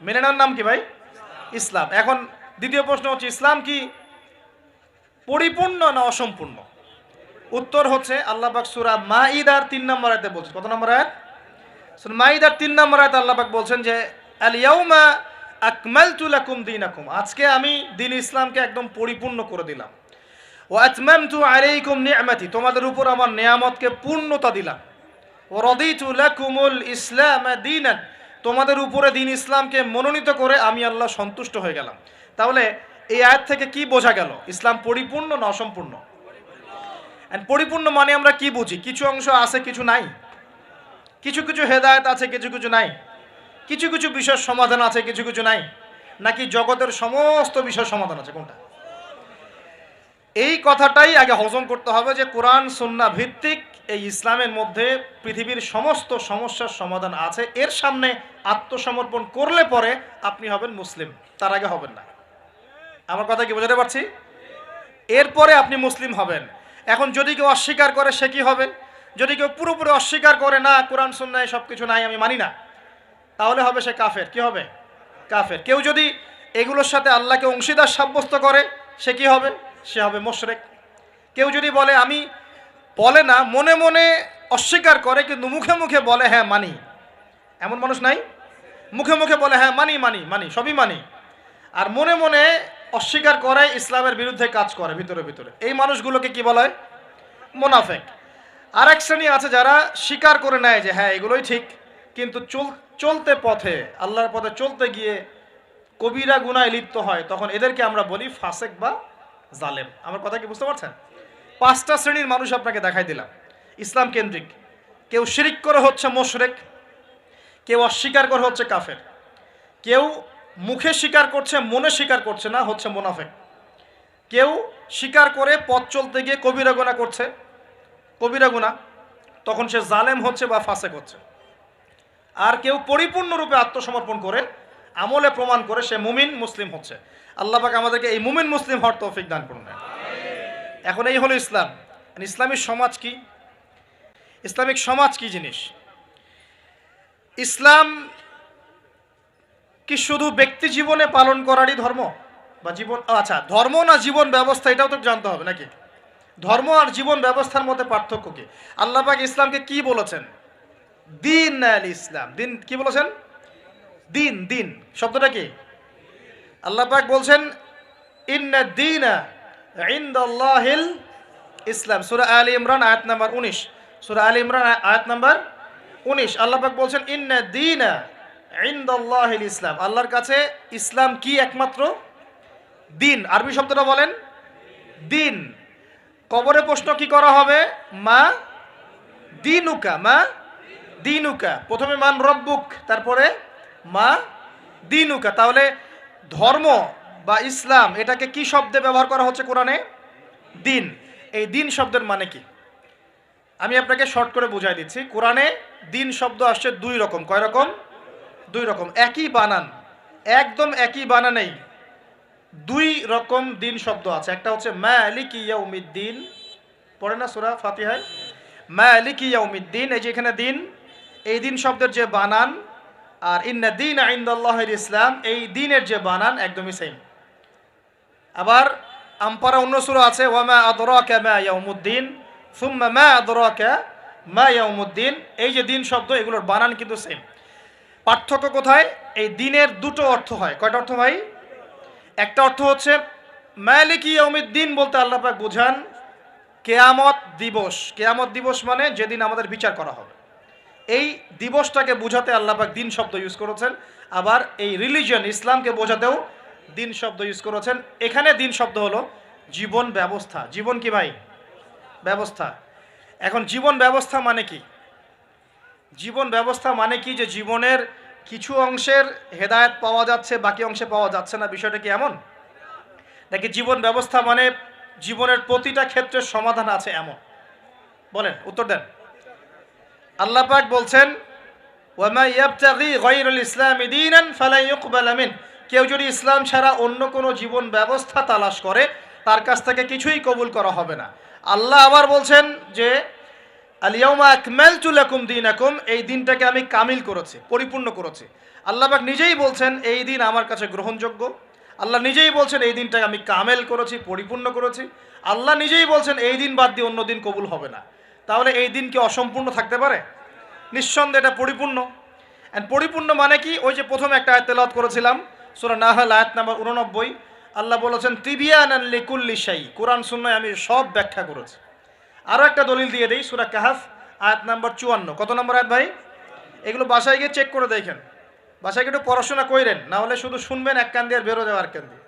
[SPEAKER 1] মেনে নেওয়ার নাম কি ভাই? ইসলাম। এখন দ্বিতীয় প্রশ্ন হচ্ছে, ইসলাম কি পরিপূর্ণ না অসম্পূর্ণ? উত্তর হচ্ছে আল্লাহ পাক সূরা মাঈদার 3 নম্বর আয়াতে বলছেন। কত নম্বর আয়াত? সূরা মাঈদার 3 নম্বর আয়াতে আল্লাহ পাক বলছেন যে আল ইয়াউমা আকমালতু লাকুম দীনাকুম, আজকে আমি দ্বীন ইসলামকে একদম পরিপূর্ণ করে দিলাম। ওয়া আতমামতু আলাইকুম নি'মাতি, তোমাদের উপর আমার নিয়ামতকে পূর্ণতা দিলাম। ওয়া রাদিতু লাকুমুল ইসলাম দীনান, তোমাদের উপরে দ্বীন ইসলামকে মনোনীত করে আমি আল্লাহ সন্তুষ্ট হয়ে গেলাম। তাহলে এই আয়াত থেকে কি বোঝা গেল? ইসলাম পরিপূর্ণ না অসম্পূর্ণ? পরিপূর্ণ মানে আমরা কি বুঝি? কিছু অংশ আছে কিছু নাই, কিছু কিছু হেদায়েত আছে কিছু কিছু নাই, কিছু কিছু বিষয়ের সমাধান আছে কিছু কিছু নাই, নাকি জগতের সমস্ত বিষয়ের সমাধান আছে? কোনটা? এই কথাটাই আগে হজম করতে হবে যে কোরআন সুন্নাহ ভিত্তিক এই ইসলামের মধ্যে পৃথিবীর সমস্ত সমস্যার সমাধান আছে। এর সামনে আত্মসমর্পণ করলে পরে আপনি হবেন মুসলিম, তার আগে হবেন না। আমার কথা কি বোঝাতে পারছি? এরপরে আপনি মুসলিম হবেন। এখন যদি কেউ অস্বীকার করে সে কি হবে? যদি কেউ পুরোপুরি অস্বীকার করে, না কোরআন সুন্নাহ সব কিছু নাই আমি মানি না, তাহলে হবে সে কাফের। কি হবে? কাফের। কেউ যদি এগুলোর সাথে আল্লাহকে অংশীদার সাব্যস্ত করে সে কি হবে? সে হবে মুশরিক। কেউ যদি বলে আমি, বলে না মনে মনে অস্বীকার করে কিন্তু মুখে মুখে বলে হ্যাঁ মানি, এমন মানুষ নাই? মুখে মুখে বলে হ্যাঁ মানি মানি মানি সবই মানি, আর মনে মনে অস্বীকার করে, ইসলামের বিরুদ্ধে কাজ করে ভিতরে ভিতরে, এই মানুষগুলোকে কি বলা হয়? মুনাফিক। আর এক শ্রেণী আছে যারা স্বীকার করে নেয় যে হ্যাঁ এগুলোই ঠিক, কিন্তু চলতে পথে আল্লাহর পথে চলতে গিয়ে কবিরা গুনায় লিপ্ত হয়, তখন এদেরকে আমরা বলি ফাসেক বা জালেম। আমার কথা কি বুঝতে পারছেন? 5টা শ্রেণীর মানুষ আপনাকে দেখাই দিলাম ইসলাম কেন্দ্রিক। কেউ শিরিক করে হচ্ছে মুশরিক, কেউ অস্বীকার করে হচ্ছে কাফের, কেউ মুখে স্বীকার করছে মনে স্বীকার করছে না, হচ্ছে মুনাফিক, কেউ স্বীকার করে পথ চলতে গিয়ে কবিরা গুনাহ করছে, কবিরা গুনাহ, তখন সে জালেম হচ্ছে বা ফাসেক হচ্ছে। আর কেউ পরিপূর্ণরূপে আত্মসমর্পণ করে আমলে প্রমাণ করে সে মুমিন মুসলিম হচ্ছে। আল্লাহ পাক আমাদেরকে এই মুমিন মুসলিম হওয়ার তৌফিক দান করুন। এখন এই হলো ইসলাম। ইসলামিক সমাজ কি? ইসলামিক সমাজ কি জিনিস? ইসলাম কি শুধু ব্যক্তি জীবনে পালন করারই ধর্ম বা জীবন? আচ্ছা, ধর্ম না জীবন ব্যবস্থা, এটাও তো জানতে হবে নাকি? ধর্ম আর জীবন ব্যবস্থার মধ্যে পার্থক্য কি? আল্লাহ পাক ইসলামকে কি বলেছেন? দিন আল ইসলাম। দিন কি বলেছেন? দিন। দিন শব্দটা কি? আল্লাহ পাক বলছেন ইন্না দীনা ইনদাল্লাহিল ইসলাম। সূরা আলে ইমরান আয়াত নাম্বার 19। সূরা আলে ইমরান আয়াত নাম্বার 19 আল্লাহ পাক বলছেন ইন্না দীনা ইনদাল্লাহিল ইসলাম। আল্লাহর কাছে ইসলাম কি? একমাত্র দিন। আরবি শব্দটা বলেন দিন। কবরে প্রশ্ন কি করা হবে? মা দিনুকা, মা দিনুকা। প্রথমে মান রব্বুক, তারপরে মা দিনুকা। তাহলে ধর্ম বা ইসলাম এটাকে কি শব্দে ব্যবহার করা হচ্ছে কোরআনে? দিন। এই দিন শব্দের মানে কি? আমি আপনাকে শর্ট করে বুঝাই দিচ্ছি। কোরআনে দিন শব্দ আসছে দুই রকম। কয় রকম? দুই রকম। একই বানান, একদম একই বানানেই দুই রকম দিন শব্দ আছে। একটা হচ্ছে মালিকি ইয়াউমিদ্দিন, পড়ে না সূরা ফাতিহায়, মালিকি ইয়াউমিদ্দিন, এই যে এখানে দিন, এই দিন শব্দের যে বানান আর ইন্না দীনা ইনদাল্লাহিল ইসলাম, এই দিনের যে বানান একদমই সেম। আবার আমপারা অন্য সূরা আছে ওয়ামা আদরাকা মা ইয়াউমুদ্দিন সুম্মা মা আদরাকা মা ইয়াউমুদ্দিন, এই যে দিন শব্দ এগুলোর বানান কিন্তু সেম। পার্থক্য কোথায়? এই দিনের দুটো অর্থ হয়। কয়টা অর্থ ভাই? একটা অর্থ হচ্ছে মালিকি ইয়াউমিদ্দিন বলতে আল্লাহ পাক বোঝান কিয়ামত দিবস। কিয়ামত দিবস মানে যেদিন আমাদের বিচার করা হবে, এই দিবসটাকে বোঝাতে আল্লাহ পাক দিন শব্দ ইউজ করেছেন। আবার এই রিলিজিয়ন ইসলামকে বোঝাতেও দিন শব্দ ইউজ করেছেন। এখানে দিন শব্দ হলো জীবন ব্যবস্থা। জীবন কি ভাই? ব্যবস্থা। এখন জীবন ব্যবস্থা মানে কি? জীবন ব্যবস্থা মানে কি যে জীবনের কিছু অংশের হেদায়েত পাওয়া যাচ্ছে, বাকি অংশে পাওয়া যাচ্ছে না, বিষয়টা কি এমন নাকি জীবন ব্যবস্থা মানে জীবনের প্রতিটা ক্ষেত্রে সমাধান আছে এমন? বলেন, উত্তর দেন। আল্লাহ পাক বলছেন ওয়ামা ইয়াবতাগি গায়রুল ইসলামি দীনান ফালা ইউকবালা মিন, কেউ যদি ইসলাম ছাড়া অন্য কোনো জীবন ব্যবস্থা তালাশ করে তার কাছ থেকে কিছুই কবুল করা হবে না। আল্লাহ আবার বলছেন যে আল ইয়াউমা আকমালতু লাকুম দীনাকুম, এই দিনটাকে আমি কামিল করেছি, পরিপূর্ণ করেছি। আল্লাহ পাক নিজেই বলছেন এই দিন আমার কাছে গ্রহণযোগ্য। আল্লাহ নিজেই বলছেন এই দিনটাকে আমি কামেল করেছি, পরিপূর্ণ করেছি। আল্লাহ নিজেই বলছেন এই দিন বাদ দিয়ে অন্য দিন কবুল হবে না। তাহলে এই দিন কি অসম্পূর্ণ থাকতে পারে? নিঃসন্দেহে এটা পরিপূর্ণ। অ্যান্ড পরিপূর্ণ মানে কি? ওই যে প্রথমে একটা আয়াত তেলাওয়াত করেছিলাম সূরা নাহল আয়াত নাম্বার 89, আল্লাহ বলেছেন তিবিয়ানান লিকুল্লি শাই, কোরআন সুন্নাহয় আমি সব ব্যাখ্যা করেছি। আরও একটা দলিল দিয়ে দেই, সূরা কাহফ আয়াত নাম্বার 54। কত নম্বর আয়াত ভাই? এগুলো বাসায় গিয়ে চেক করে দেখেন, বাসায় গিয়ে একটু পড়াশোনা করেন, না হলে শুধু শুনবেন এক কান দিয়ে আর বেরো যাওয়ার কান দিয়ে।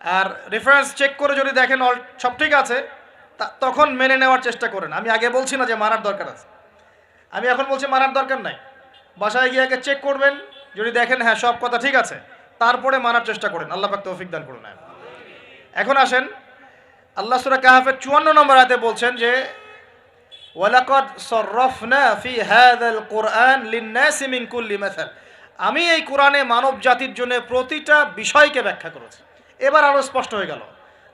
[SPEAKER 1] আর রেফারেন্স চেক করে যদি দেখেন সব ঠিক আছে তখন মেনে নেওয়ার চেষ্টা করেন। আমি আগে বলছি না যে মানার দরকার আছে, আমি এখন বলছি মানার দরকার নাই। বাসায় গিয়ে আগে চেক করবেন, যদি দেখেন হ্যাঁ সব কথা ঠিক আছে তারপরে মানার চেষ্টা করেন। আল্লাহ পাক তৌফিক দান করুন। এখন আসেন, আল্লাহ সূরা কাহফের 54 নম্বর আয়াতে বলছেন যে ওয়ালাকাদ সাররাফনা ফি হাযাল কুরআন লিন-নাসি মিন কুল্লি মাসাল, আমি এই কোরআনে মানব জাতির জন্য প্রতিটা বিষয়কে ব্যাখ্যা করেছি। এবার আরও স্পষ্ট হয়ে গেল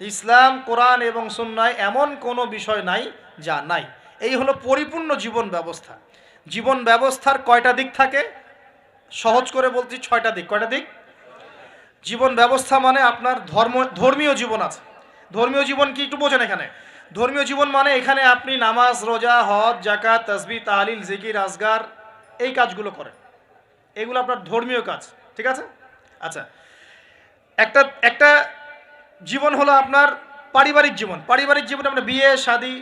[SPEAKER 1] ইসলাম, কোরআন এবং সুন্নাহয় এমন কোনো বিষয় নাই যা নাই। এই হলো পরিপূর্ণ জীবন ব্যবস্থা। জীবন ব্যবস্থার কয়টা দিক থাকে? সহজ করে বলছি 6টা দিক। কয়টা দিক? জীবন ব্যবস্থা মানে আপনার ধর্মীয় জীবন আছে। ধর্মীয় জীবন কি একটু বোঝেন এখানে? ধর্মীয় জীবন মানে এখানে আপনি নামাজ, রোজা, হজ, যাকাত, তাসবিহ, তাহলিল, জিকির, আজগার এই কাজগুলো করেন, এগুলো আপনার ধর্মীয় কাজ। ঠিক আছে? আচ্ছা, একটা জীবন হলো আপনার পারিবারিক জীবন। পারিবারিক জীবন আপনার বিয়ে, শাদী,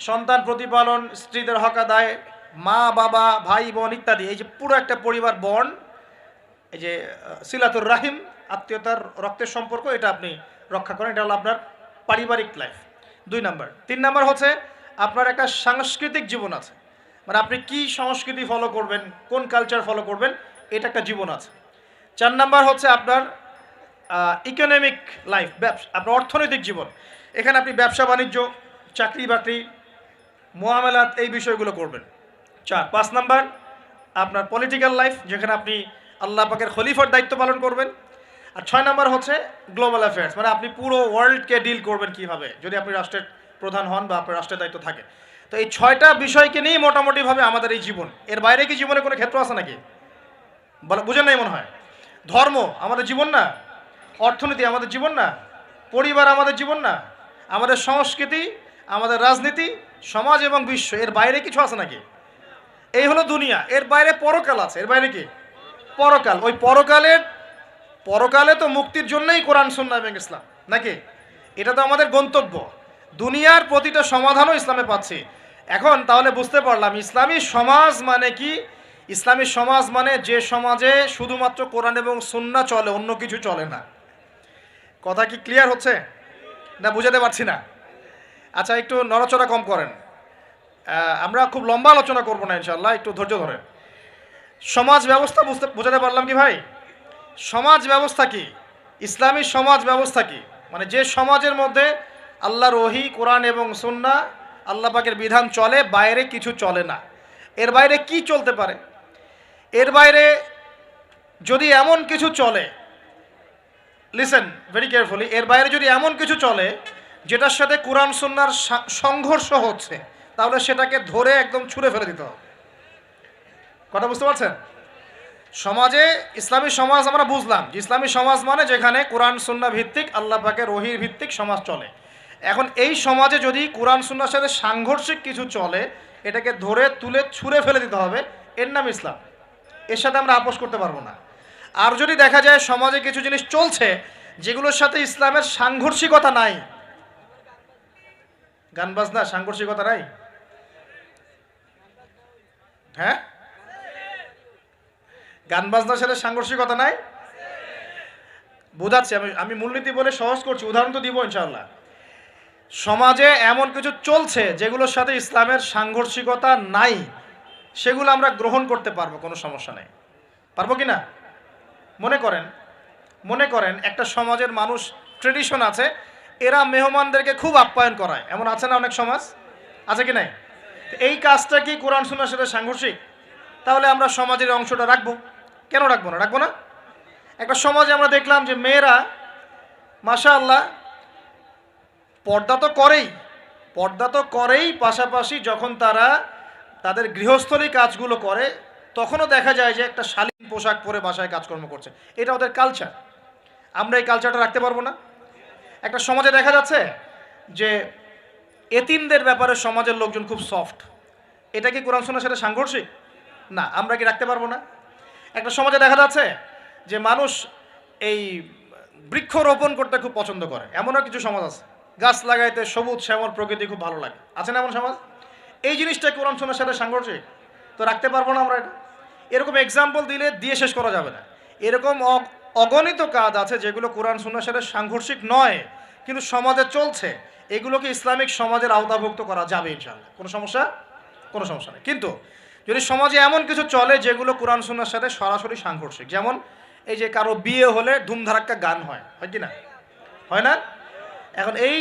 [SPEAKER 1] সন্তান প্রতিপালন, স্ত্রীদের হক আদায়, মা বাবা, ভাই বোন ইত্যাদি, এই যে পুরো একটা পরিবার বন্ড, এই যে সিলাতুর রাহিম, আত্মীয়তার রক্তের সম্পর্ক, এটা আপনি রক্ষা করেন। এটা হলো আপনার পারিবারিক লাইফ। 2 নাম্বার। 3 নাম্বার হচ্ছে আপনার একটা সাংস্কৃতিক জীবন আছে, মানে আপনি কি সংস্কৃতি ফলো করবেন, কোন কালচার ফলো করবেন, এটা একটা জীবন আছে। 4 নাম্বার হচ্ছে আপনার ইকোনমিক লাইফ, আপনার অর্থনৈতিক জীবন। এখানে আপনি ব্যবসা বাণিজ্য, চাকরি বাকরি, মুআমালাত এই বিষয়গুলো করবেন। 5 নাম্বার আপনার পলিটিক্যাল লাইফ, যেখানে আপনি আল্লাহ পাকের খলিফার দায়িত্ব পালন করবেন। আর 6 নাম্বার হচ্ছে গ্লোবাল অ্যাফেয়ার্স, মানে আপনি পুরো ওয়ার্ল্ডকে ডিল করবেন কিভাবে, যদি আপনি রাষ্ট্রের প্রধান হন বা আপনার রাষ্ট্রের দায়িত্ব থাকে। তো এই 6টা বিষয়কে নিয়েই মোটামুটিভাবে আমাদের এই জীবন। এর বাইরে কি জীবনে কোনো ক্ষেত্র আছে নাকি? বুঝেন নাই মনে হয়? ধর্ম আমাদের জীবন না, অর্থনীতি আমাদের জীবন না, পরিবার আমাদের জীবন না, আমাদের সংস্কৃতি, আমাদের রাজনীতি, সমাজ এবং বিশ্ব, এর বাইরে কিছু আছে নাকি? এই হলো দুনিয়া। এর বাইরে পরকাল আছে। এর বাইরে কি? পরকাল। ওই পরকালে তো মুক্তির জন্যই কোরআন, সুন্নাহ এবং ইসলাম, নাকি? এটা তো আমাদের গন্তব্য। দুনিয়ার প্রতিটা সমাধানও ইসলামে পাচ্ছি। এখন তাহলে বুঝতে পারলাম ইসলামী সমাজ মানে কি। ইসলামী সমাজ মানে যে সমাজে শুধুমাত্র কোরআন এবং সুন্নাহ চলে, অন্য কিছু চলে না। কথা কি ক্লিয়ার হচ্ছে না? বুঝাতে পারছি না? আচ্ছা, একটু নড়াচড়া কম করেন। আমরা খুব লম্বা আলোচনা করব না ইনশাআল্লাহ, একটু ধৈর্য ধরেন। সমাজ ব্যবস্থা বোঝাতে পারলাম কি ভাই? সমাজ ব্যবস্থা কি? ইসলামী সমাজ ব্যবস্থা কি? মানে যে সমাজের মধ্যে আল্লাহর ওহী, কোরআন এবং সুন্নাহ আল্লাহ পাকের বিধান চলে, বাইরে কিছু চলে না। এর বাইরে কি চলতে পারে? এর বাইরে যদি এমন কিছু চলে, লিসেন ভেরি কেয়ারফুলি, এর বাইরে যদি এমন কিছু চলে যেটার সাথে কোরআন সুন্নাহর সংঘর্ষ হচ্ছে, তাহলে সেটাকে ধরে একদম ছুঁড়ে ফেলে দিতে হবে। কথা বুঝতে পারছেন? সমাজে ইসলামী সমাজ আমরা বুঝলাম যে ইসলামী সমাজ মানে যেখানে কোরআন সুন্নাহ ভিত্তিক, আল্লাহ পাকের ওহীর ভিত্তিক সমাজ চলে। এখন এই সমাজে যদি কোরআন সুন্নাহর সাথে সাংঘর্ষিক কিছু চলে, এটাকে ধরে তুলে ছুঁড়ে ফেলে দিতে হবে। এর নাম ইসলাম। এর সাথে আমরা আপোষ করতে পারবো না। আর যদি দেখা যায় সমাজে কিছু জিনিস চলছে যেগুলোর সাথে ইসলামের সাংঘর্ষিকতা নাই, গান বাজনা সাংঘর্ষিকতা নাই, হ্যাঁ, গান বাজনার সাথে সাংঘর্ষিকতা নাই, বোঝাচ্ছি আমি মূলনীতি বলে সহজ করছি, উদাহরণ তো দিব ইনশাআল্লাহ। সমাজে এমন কিছু চলছে যেগুলোর সাথে ইসলামের সাংঘর্ষিকতা নাই, সেগুলো আমরা গ্রহণ করতে পারবো, কোনো সমস্যা নেই। পারবো কি না? মনে করেন একটা সমাজের মানুষ, ট্রেডিশন আছে, এরা মেহমানদেরকে খুব আপ্যায়ন করায়, এমন আছে না অনেক সমাজ? আছে কি নাই? এই কাজটা কি কোরআন সুন্নাহর সাথে সাংঘর্ষিক? তাহলে আমরা সমাজের অংশটা রাখবো কেন? রাখবো না। একটা সমাজে আমরা দেখলাম যে মেয়েরা মাশাআল্লাহ পর্দা তো করেই, পাশাপাশি যখন তারা তাদের গৃহস্থলী কাজগুলো করে তখনও দেখা যায় যে একটা শালীন পোশাক পরে বাসায় কাজকর্ম করছে। এটা ওদের কালচার। আমরা এই কালচারটা রাখতে পারবো না। একটা সমাজে দেখা যাচ্ছে যে এতিমদের ব্যাপারে সমাজের লোকজন খুব সফট। এটা কি কোরআন সুন্নাহর সাথে সাংঘর্ষিক? না। আমরা কি রাখতে পারবো না? একটা সমাজে দেখা যাচ্ছে যে মানুষ এই বৃক্ষরোপণ করতে খুব পছন্দ করে, এমনও কিছু সমাজ আছে, গাছ লাগাইতে সবুজ শ্যামল প্রকৃতি খুব ভালো লাগে, আছে না এমন সমাজ? এই জিনিসটা কোরআন সুন্নাহর সাথে সাংঘর্ষিক? তো রাখতে পারবো না আমরা এটা। এরকম এক্সাম্পল দিয়ে শেষ করা যাবে না। এরকম অগণিত কাজ আছে যেগুলো কোরআন সুন্নাহর সাথে সাংঘর্ষিক নয়, কিন্তু সমাজে চলছে, এগুলোকে ইসলামিক সমাজের আওতাভুক্ত করা যাবে ইনশাআল্লাহ। কোনো সমস্যা নেই। কিন্তু যদি সমাজে এমন কিছু চলে যেগুলো কোরআন সুন্নাহর সাথে সরাসরি সাংঘর্ষিক, যেমন এই যে কারো বিয়ে হলে ধুমধারাক্কা গান হয় কি না? হয় না? এখন এই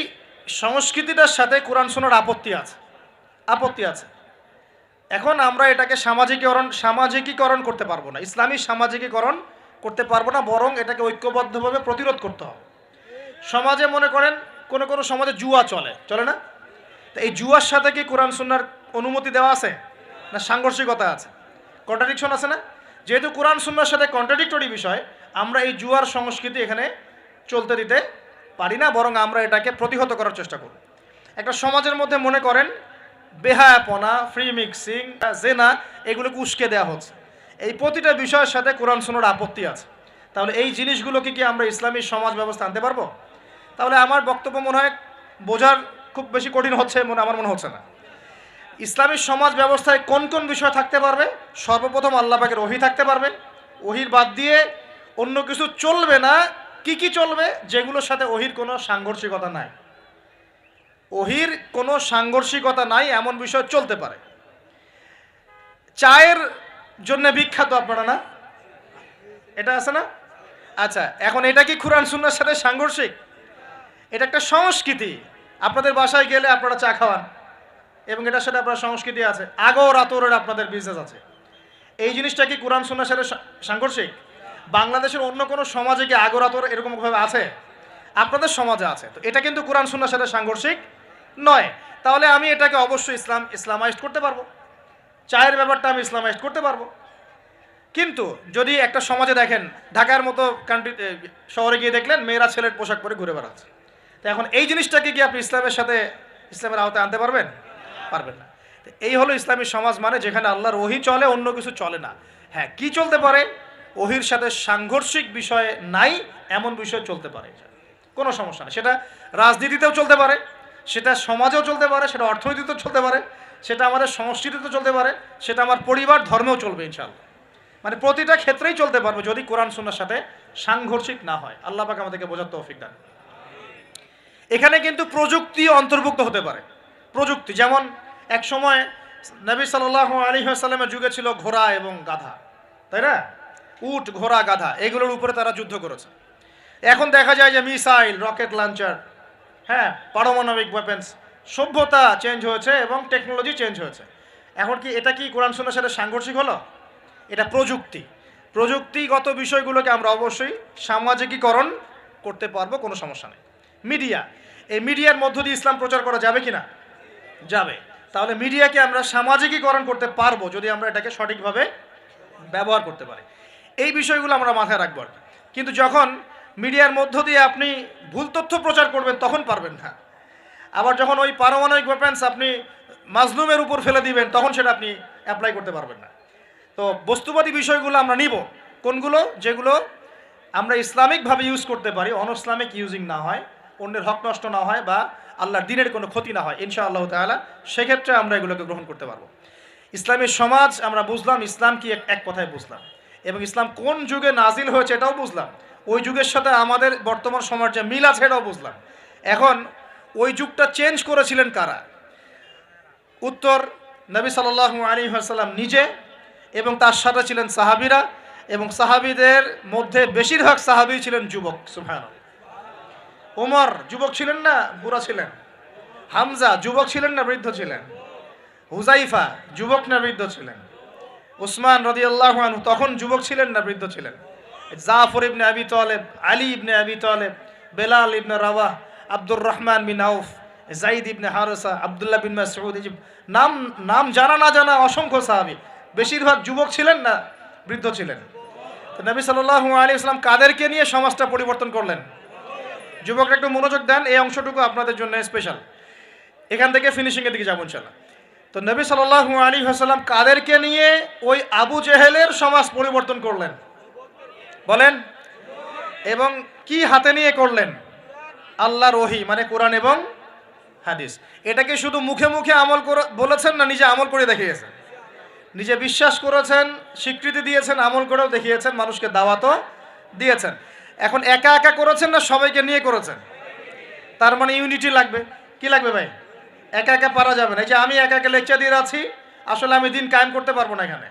[SPEAKER 1] সংস্কৃতিটার সাথে কোরআন সুন্নাহর আপত্তি আছে। এখন আমরা এটাকে সামাজিকীকরণ করতে পারবো না, ইসলামী সামাজিকীকরণ করতে পারবো না, বরং এটাকে ঐক্যবদ্ধভাবে প্রতিরোধ করতে হবে। সমাজে মনে করেন কোনো সমাজে জুয়া চলে না? তো এই জুয়ার সাথে কি কোরআন সুন্নাহর অনুমতি দেওয়া আছে না সাংঘর্ষিকতা আছে? কন্ট্রাডিকশন আছে না? যেহেতু কোরআন সুন্নাহর সাথে কন্ট্রাডিক্টরি বিষয়, আমরা এই জুয়ার সংস্কৃতি এখানে চলতে দিতে পারি না, বরং আমরা এটাকে প্রতিহত করার চেষ্টা করব। একটা সমাজের মধ্যে মনে করেন বেহায়াপনা, ফ্রি মিক্সিং, জেনা, এগুলোকে উস্কে দেওয়া হচ্ছে। এই প্রতিটা বিষয়ের সাথে কোরআন সুন্নাহর আপত্তি আছে। তাহলে এই জিনিসগুলোকে কি আমরা ইসলামী সমাজ ব্যবস্থা আনতে পারবো? তাহলে আমার বক্তব্য মনে হয় বোঝার খুব বেশি কঠিন হচ্ছে আমার মনে হচ্ছে না। ইসলামী সমাজ ব্যবস্থায় কোন কোন বিষয় থাকতে পারবে? সর্বপ্রথম আল্লাহ পাকের ওহী থাকতে পারবে। ওহীর বাদ দিয়ে অন্য কিছু চলবে না। কি চলবে? যেগুলোর সাথে ওহীর কোনো সাংঘর্ষিকতা নাই। ওহীর কোনো সাংঘর্ষিকতা নাই এমন বিষয় চলতে পারে। চায়ের জন্য বিখ্যাত আপনারা না? এটা আছে না? আচ্ছা, এখন এটা কি কোরআন সুন্নাহর সাথে সাংঘর্ষিক? এটা একটা সংস্কৃতি। আপনাদের বাসায় গেলে আপনারা চা খাওয়ান এবং এটার সাথে আপনার সংস্কৃতি আছে, আগর আতরের আপনাদের বিজনেস আছে। এই জিনিসটা কি কোরআন সুন্নাহর সাথে সাংঘর্ষিক? বাংলাদেশের অন্য কোনো সমাজে কি আগর আতর এরকমভাবে আছে? আপনাদের সমাজে আছে। তো এটা কিন্তু কোরআন সুন্নাহর সাথে সাংঘর্ষিক নয়। তাহলে আমি এটাকে অবশ্যই ইসলামাইজড করতে পারবো। চায়ের ব্যাপারটা আমি ইসলামাইজড করতে পারবো। কিন্তু যদি একটা সমাজে দেখেন, ঢাকার মতো শহরে গিয়ে দেখলেন মেয়েরা ছেলের পোশাক পরে ঘুরে বেড়াচ্ছে, তো এখন এই জিনিসটাকে কি আপনি ইসলামের আওতায় আনতে পারবেন? পারবেন না। এই হলো ইসলামী সমাজ মানে, যেখানে আল্লাহর ওহী চলে, অন্য কিছু চলে না। হ্যাঁ, কি চলতে পারে? ওহীর সাথে সাংঘর্ষিক বিষয় নাই এমন বিষয় চলতে পারে, কোনো সমস্যা নেই। সেটা রাজনীতিতেও চলতে পারে, সেটা সমাজেও চলতে পারে, সেটা অর্থনীতিতেও চলতে পারে, সেটা আমাদের সংস্কৃতিতেও চলতে পারে, সেটা আমার পরিবার ধর্মেও চলবে ইনশাআল্লাহ। মানে প্রতিটা ক্ষেত্রেই চলতে পারবে যদি কোরআন সুন্নাহর সাথে সাংঘর্ষিক না হয়। আল্লাহ পাক আমাদেরকে বোঝার তৌফিক দান। এখানে কিন্তু প্রযুক্তি অন্তর্ভুক্ত হতে পারে। প্রযুক্তি যেমন এক সময় নবী সাল্লাল্লাহু আলাইহি ওয়াসাল্লামের যুগে ছিল ঘোড়া এবং গাধা, তাই না? উট, ঘোড়া, গাধা, এগুলোর উপরে তারা যুদ্ধ করেছে। এখন দেখা যায় যে মিসাইল, রকেট লঞ্চার, হ্যাঁ, পারমাণবিক ওয়েপেন্স, সভ্যতা চেঞ্জ হয়েছে এবং টেকনোলজি চেঞ্জ হয়েছে। এখন কি এটা কি কোরআন সুন্নাহর সাথে সাংঘর্ষিক হলো? এটা প্রযুক্তিগত বিষয়গুলোকে আমরা অবশ্যই সামাজিকীকরণ করতে পারবো, কোনো সমস্যা নেই। মিডিয়া, এই মিডিয়ার মধ্য দিয়ে ইসলাম প্রচার করা যাবে কি না? যাবে। তাহলে মিডিয়াকে আমরা সামাজিকীকরণ করতে পারবো যদি আমরা এটাকে সঠিকভাবে ব্যবহার করতে পারি। এই বিষয়গুলো আমরা মাথায় রাখবো। কিন্তু যখন মিডিয়ার মধ্য দিয়ে আপনি ভুল তথ্য প্রচার করবেন তখন পারবেন না। আবার যখন ওই পারমাণবিক ওয়েপন্স আপনি মাজলুমের উপর ফেলে দিবেন তখন সেটা আপনি অ্যাপ্লাই করতে পারবেন না। তো বস্তুবাদী বিষয়গুলো আমরা নিব, কোনগুলো? যেগুলো আমরা ইসলামিকভাবে ইউজ করতে পারি, অনইসলামিক ইউজিং না হয়, অন্যের হক নষ্ট না হয় বা আল্লাহর দ্বীনের কোনো ক্ষতি না হয় ইনশাআল্লাহ তাআলা, সেক্ষেত্রে আমরা এগুলোকে গ্রহণ করতে পারবো। ইসলামের সমাজ আমরা বুঝলাম, ইসলাম কি এক কথায় বুঝলাম, এবং ইসলাম কোন যুগে নাজিল হয়েছে এটাও বুঝলাম, ওই যুগের সাথে আমাদের বর্তমান সমাজে মিল আছে এটাও বুঝলাম। এখন ওই যুগটা চেঞ্জ করেছিলেন কারা? উত্তর, নবী সাল্লাল্লাহু আলাইহি ওয়াসাল্লাম নিজে, এবং তার সাথে ছিলেন সাহাবীরা, এবং সাহাবীদের মধ্যে বেশিরভাগ সাহাবী ছিলেন যুবক। সুবহানাল্লাহ। ওমর যুবক ছিলেন না বুড়া ছিলেন? হামজা যুবক ছিলেন না বৃদ্ধ ছিলেন? হুজাইফা যুবক না বৃদ্ধ ছিলেন? উসমান রাদিয়াল্লাহু আনহু তখন যুবক ছিলেন না বৃদ্ধ ছিলেন? জাফর ইবনে আবি তালেব, আলী ইবনে আবি তালেব, বেলাল ইবনে রাওয়াহ, আব্দুর রহমান বিন আউফ, যায়েদ ইবনে হারেসা, আব্দুল্লাহ বিন মাসউদ, নাম জানা না জানা অসংখ্য সাহাবী, বেশিরভাগ যুবক ছিলেন না বৃদ্ধ ছিলেন? তো নবী সাল্লাল্লাহু আলাইহি ওয়াসাল্লাম কাদেরকে নিয়ে সমাজটা পরিবর্তন করলেন? যুবকরা একটু মনোযোগ দেন, এই অংশটুকু আপনাদের জন্য স্পেশাল। এখান থেকে ফিনিশিংয়ের দিকে যাবো ইনশাআল্লাহ। তো নবী সাল্লাল্লাহু আলাইহি ওয়াসাল্লাম কাদেরকে নিয়ে ওই আবু জেহেলের সমাজ পরিবর্তন করলেন বলেন? এবং কি হাতে নিয়ে করলেন? আল্লাহর ওহী, মানে কোরআন এবং হাদিস। এটাকে শুধু মুখে মুখে আমল করে বলেছেন না নিজে আমল করে দেখিয়েছেন? নিজে বিশ্বাস করেছেন, স্বীকৃতি দিয়েছেন, আমল করেও দেখিয়েছেন, মানুষকে দাওয়াতও দিয়েছেন। এখন একা একা করেছেন না সবাইকে নিয়ে করেছেন? তার মানে ইউনিটি লাগবে। কি লাগবে ভাই? একা একা পারা যাবে না। এই যে আমি একা একা লেকচার দিয়ে যাচ্ছি, আসলে আমি দিন কায়েম করতে পারবো না। এখানে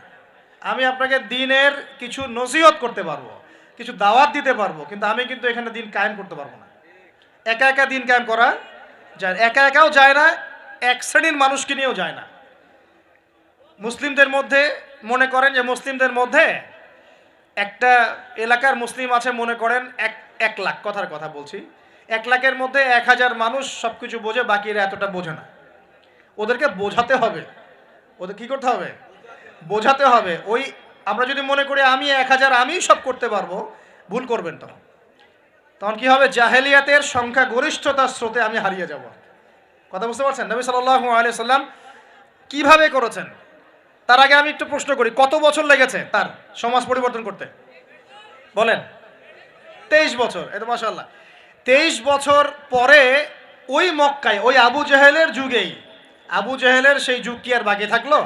[SPEAKER 1] আমি আপনাকে দিনের কিছু নসিহত করতে পারবো, কিছু দাওয়াত দিতে পারবো, কিন্তু আমি কিন্তু এখানে দিন কায়েম করতে পারবো না। একা একা দিন কায়েম করা যায়, একা একাও যায় না, এক শ্রেণীর মানুষকে নিয়েও যায় না। মুসলিমদের মধ্যে মনে করেন যে মুসলিমদের মধ্যে একটা এলাকার মুসলিম আছে, মনে করেন 1 লাখ, কথার কথা বলছি, 1 লাখের মধ্যে 1000 মানুষ সব কিছু বোঝে, বাকিরা এতটা বোঝে না। ওদেরকে বোঝাতে হবে। ওদের কি করতে হবে? বোঝাতে হবে। ওই আমরা যদি মনে করি আমি 1000 আমি সব করতে পারবো, ভুল করবেন। তখন কি হবে? জাহেলিয়াতের সংখ্যা গরিষ্ঠতার স্রোতে আমি হারিয়ে যাব। কথা বুঝতে পারছেন? নবী সাল্লাল্লাহু আলাইহি সাল্লাম কিভাবে করেছেন? তার আগে আমি একটু প্রশ্ন করি, কত বছর লেগেছে তার সমাজ পরিবর্তন করতে? বলেন। 23 বছর। এই তো মাশাআল্লাহ। 23 বছর পরে ওই মক্কায়, ওই আবু জেহেলের যুগেই, আবু জেহেলের সেই যুগ কি আর বাকি থাকলো?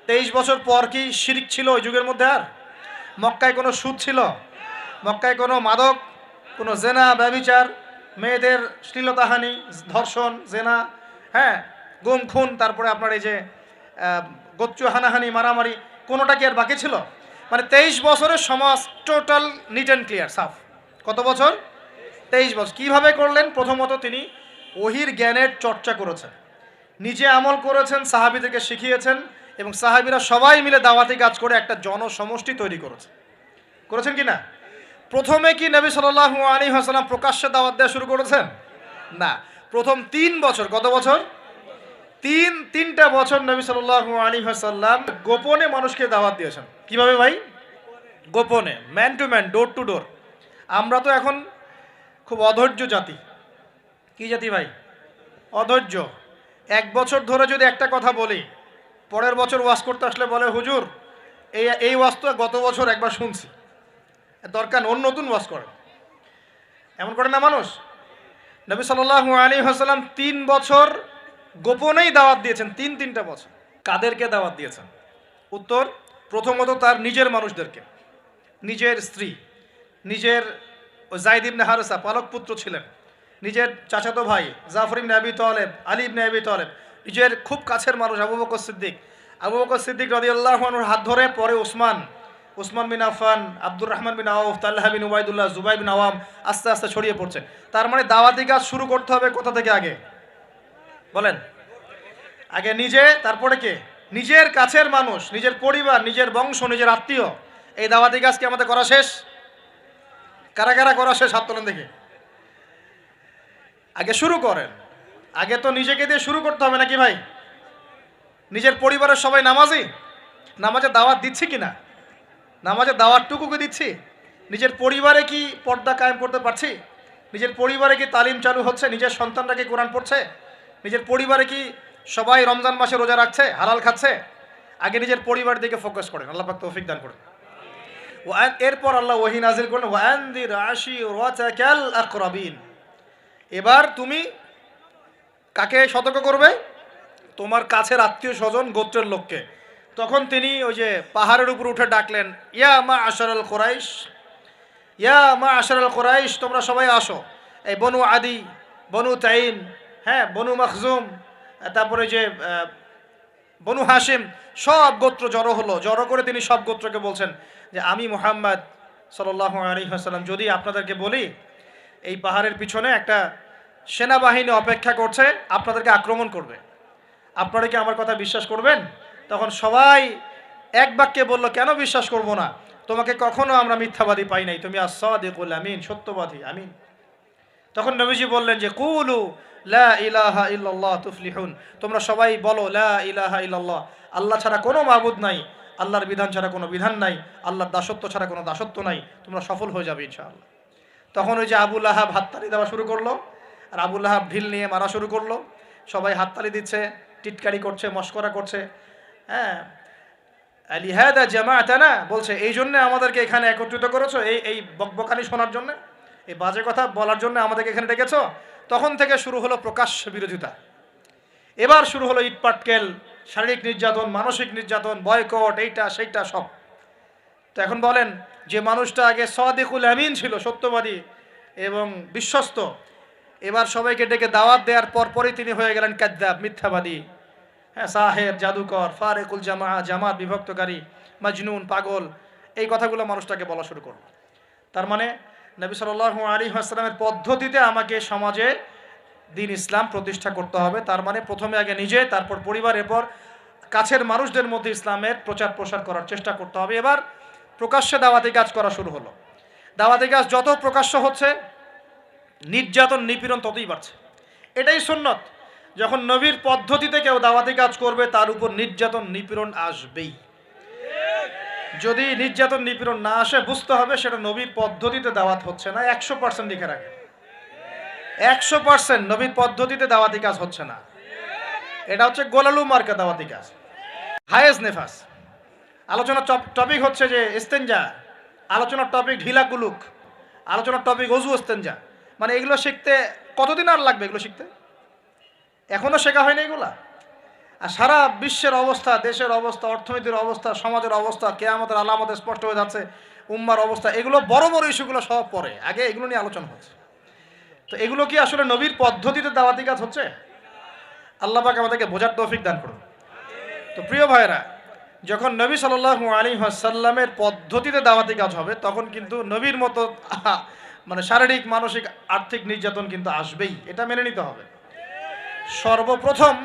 [SPEAKER 1] 23 বছর পর কি শিরক ছিল ওই যুগের মধ্যে? আর মক্কায় কোনো সুদ ছিল? মক্কায় কোনো মাদক, কোনো জেনা, ব্যভিচার, মেয়েদের শ্লীলতাহানি, ধর্ষণ, জেনা, হ্যাঁ, গুম খুন, তারপরে আপনার এই যে গোচ্চ হানাহানি, মারামারি, কোনোটা কি আর বাকি ছিল? মানে 23 বছরের সমাজ টোটাল নিট অ্যান্ড ক্লিয়ার, সাফ। কত বছর? 23 বছর। কীভাবে করলেন? প্রথমত তিনি ওহির জ্ঞানের চর্চা করেছেন, নিজে আমল করেছেন, সাহাবীদেরকে শিখিয়েছেন, এবং সাহাবীরা সবাই মিলে দাওয়াতি কাজ করে একটা জনসমষ্টি তৈরি করেছেন কি না? প্রথমে কি নবী সাল্লাল্লাহু আলাইহি ওয়াসাল্লাম প্রকাশ্যে দাওয়াত দেওয়া শুরু করেছেন? না। প্রথম 3 বছর, কত বছর? তিনটা বছর নবী সাল্লাল্লাহু আলাইহি ওয়াসাল্লাম গোপনে মানুষকে দাওয়াত দিয়েছেন। কিভাবে ভাই? গোপনে, man to man, door to door. আমরা তো এখন খুব অধৈর্য জাতি। কি জাতি ভাই? অধৈর্য। 1 বছর ধরে যদি একটা কথা বলি, পরের বছর ওয়াজ করতে আসলে বলে হুজুর এই ওয়াজ তো গত বছর একবার শুনছি, দরকার অন্য নতুন ওয়াজ করেন। এমন করে না মানুষ? নবী সাল্লাল্লাহু আলাইহি ওয়াসাল্লাম 3 বছর গোপনেই দাওয়াত দিয়েছেন। তিনটা বছর। কাদেরকে দাওয়াত দিয়েছেন? উত্তর, প্রথমত তার নিজের মানুষদেরকে, নিজের স্ত্রী, নিজের যায়েদ ইবনে হারেসা পালক পুত্র ছিলেন, নিজের চাচাতো ভাই জাফর ইবনে আবি তালেব, আলী ইবনে আবি তালেব, নিজের খুব কাছের মানুষ আবু বকর সিদ্দিক রাদিয়াল্লাহু আনহুর হাত ধরে পরে উসমান বিন আফফান, আব্দুর রহমান বিন আউফ, তালহা বিন উবাইদুল্লাহ, জুবাইর বিন আওয়াম, আস্তে আস্তে ছড়িয়ে পড়ছে। তার মানে দাওয়াতি কাজ শুরু করতে হবে কোথা থেকে? আগে বলেন, আগে নিজে, তারপরে কে? নিজের কাছের মানুষ, নিজের পরিবার, নিজের বংশ, নিজের আত্মীয়। এই দাওয়াতি কাজ কি আমাদের করা শেষ? কারা কারা করা শেষ হাত তোলেন দেখি। আগে শুরু করেন। আগে তো নিজেকে দিয়ে শুরু করতে হবে নাকি ভাই? নিজের পরিবারের সবাই নামাজি, নামাজের দাওয়াত দিচ্ছি কিনা? নামাজের দাওয়াতটুকু কি দিচ্ছি? নিজের পরিবারে কি পর্দা কায়েম করতে পারছি? নিজের পরিবারে কি তালিম চালু হচ্ছে? নিজের সন্তানরা কি কোরআন পড়ছে? নিজের পরিবারে কি সবাই রমজান মাসে রোজা রাখছে, হালাল খাচ্ছে? আগে নিজের পরিবার দিকে ফোকাস করেন, আল্লাহ পাক তৌফিক দান করেন। এরপর আল্লাহ ওহী নাজিল করলেন, ওয়ানদির আশিরাতাকাল আকরাবিন। এবার তুমি কাকে সতর্ক করবে? তোমার কাছের আত্মীয় স্বজন, গোত্রের লোককে। তখন তিনি ওই যে পাহাড়ের উপর উঠে ডাকলেন, ইয়া মা আশারাল কুরাইশ, ইয়া মা আশারাল কুরাইশ, তোমরা সবাই আসো। এই বনু আদি, বনু তাইম, হ্যাঁ, বনু মখজুম, তারপরে যে বনু হাশিম, সব গোত্র জড়ো হলো। জড়ো করে তিনি সব গোত্রকে বলছেন যে আমি মুহাম্মদ সাল্লাল্লাহু আলাইহি ওয়াসাল্লাম যদি আপনাদেরকে বলি এই পাহাড়ের পিছনে একটা সেনাবাহিনী অপেক্ষা করছে, আপনাদেরকে আক্রমণ করবে, আপনারা কি আমার কথা বিশ্বাস করবেন? তখন সবাই এক বাক্যে বলল, কেন বিশ্বাস করব না? তোমাকে কখনো আমরা মিথ্যাবাদী পাই নাই, তুমি আস-সাদিকুল আমিন, সত্যবাদী আমিন। তখন নবীজি বললেন যে কুলু লা ইলাহা ইল্লাল্লাহ তুফলিহুন, তোমরা সবাই বলো লা ইলাহা ইল্লাল্লাহ, আল্লাহ ছাড়া কোনো মাবুদ নাই, আল্লাহর বিধান ছাড়া কোনো বিধান নাই, আল্লাহর দাসত্ব ছাড়া কোনো দাসত্ব নাই, তোমরা সফল হয়ে যাবে ইনশাআল্লাহ। তখন ওই যে আবু লাহাব হাততালি দেওয়া শুরু করলো, আর আবু লাহাব ঢিল নিয়ে মারা শুরু করলো। সবাই হাততালি দিচ্ছে, টিটকারি করছে, মস্করা করছে। হ্যাঁ, লিহাদা জামাআতানা, বলছে এই জন্য আমাদেরকে এখানে একত্রিত করেছো, এই বকবকানি শোনার জন্য, এই বাজে কথা বলার জন্য আমাদেরকে এখানে ডেকেছো। তখন থেকে শুরু হলো প্রকাশ্য বিরোধিতা। এবার শুরু হলো ইটপাটকেল, শারীরিক নির্যাতন, মানসিক নির্যাতন, বয়কট, এইটা সেইটা সব। তো এখন বলেন, যে মানুষটা আগে সাদিকুল আমিন ছিল, সত্যবাদী এবং বিশ্বস্ত, এবার সবাইকে ডেকে দাওয়াত দেওয়ার পরপরই তিনি হয়ে গেলেন কাযযাব, মিথ্যাবাদী, হ্যাঁ, সাহের, জাদুকর, ফারেকুল জামাত বিভক্তকারী, মাজনুন, পাগল, এই কথাগুলো মানুষটাকে বলা শুরু করল। তার মানে নবী সাল্লাল্লাহু আলাইহি ওয়াসাল্লামের পদ্ধতিতে আমাকে সমাজে দ্বীন ইসলাম প্রতিষ্ঠা করতে হবে। তার মানে প্রথমে আগে নিজে, তারপর পরিবার, এরপর কাছের মানুষদের মধ্যে ইসলামের প্রচার প্রসার করার চেষ্টা করতে হবে। এবার প্রকাশ্যে দাওয়াতি কাজ করা শুরু হলো। দাওয়াতি কাজ যত প্রকাশ্য হচ্ছে, নির্যাতন নিপীড়ন ততই বাড়ছে। এটাই সুন্নত, যখন নবীর পদ্ধতিতে কেউ দাওয়াতি কাজ করবে তার উপর নির্যাতন নিপীড়ন আসবেই। যদি নির্যাতন নিপীড়ন না আসে, বুঝতে হবে সেটা নবীর পদ্ধতিতে দাওয়াত হচ্ছে না। 100% লিখে রাখে, 100% নবীর পদ্ধতিতে দাওয়াতি কাজ হচ্ছে না। এটা হচ্ছে গোলালু মার্কা দাওয়াতি কাজ, হায়েস নেফাস। আলোচনার টপিক হচ্ছে যে ইস্তেঞ্জা, আলোচনার টপিক ঢিলা কুলুক, আলোচনার টপিক ওযু ইস্তেঞ্জা। মানে এগুলো শিখতে কতদিন আর লাগবে? এগুলো শিখতে এখনো শেখা হয়নি এগুলা। আর সারা বিশ্বের অবস্থা, দেশের অবস্থা, অর্থনীতির অবস্থা, সমাজের অবস্থা, কিয়ামতের আলামতে স্পষ্ট হয়ে যাচ্ছে, উম্মার অবস্থা, এগুলো বড় বড় ইস্যুগুলো সব পরে, আগে এগুলো নিয়ে আলোচনা হচ্ছে। তো এগুলো কি আসলে নবীর পদ্ধতিতে দাওয়াতি কাজ হচ্ছে? আল্লাহ পাক আমাদেরকে বোঝার তৌফিক দান করুন। তো প্রিয় ভাইরা, যখন নবী সাল্লাল্লাহু আলাইহি ওয়াসাল্লামের পদ্ধতিতে দাওয়াতি কাজ হবে, তখন কিন্তু নবীর মতো মানে শারীরিক, মানসিক, আর্থিক নির্যাতন কিন্তু আসবেই, এটা মেনে নিতে হবে। সর্বপ্রথম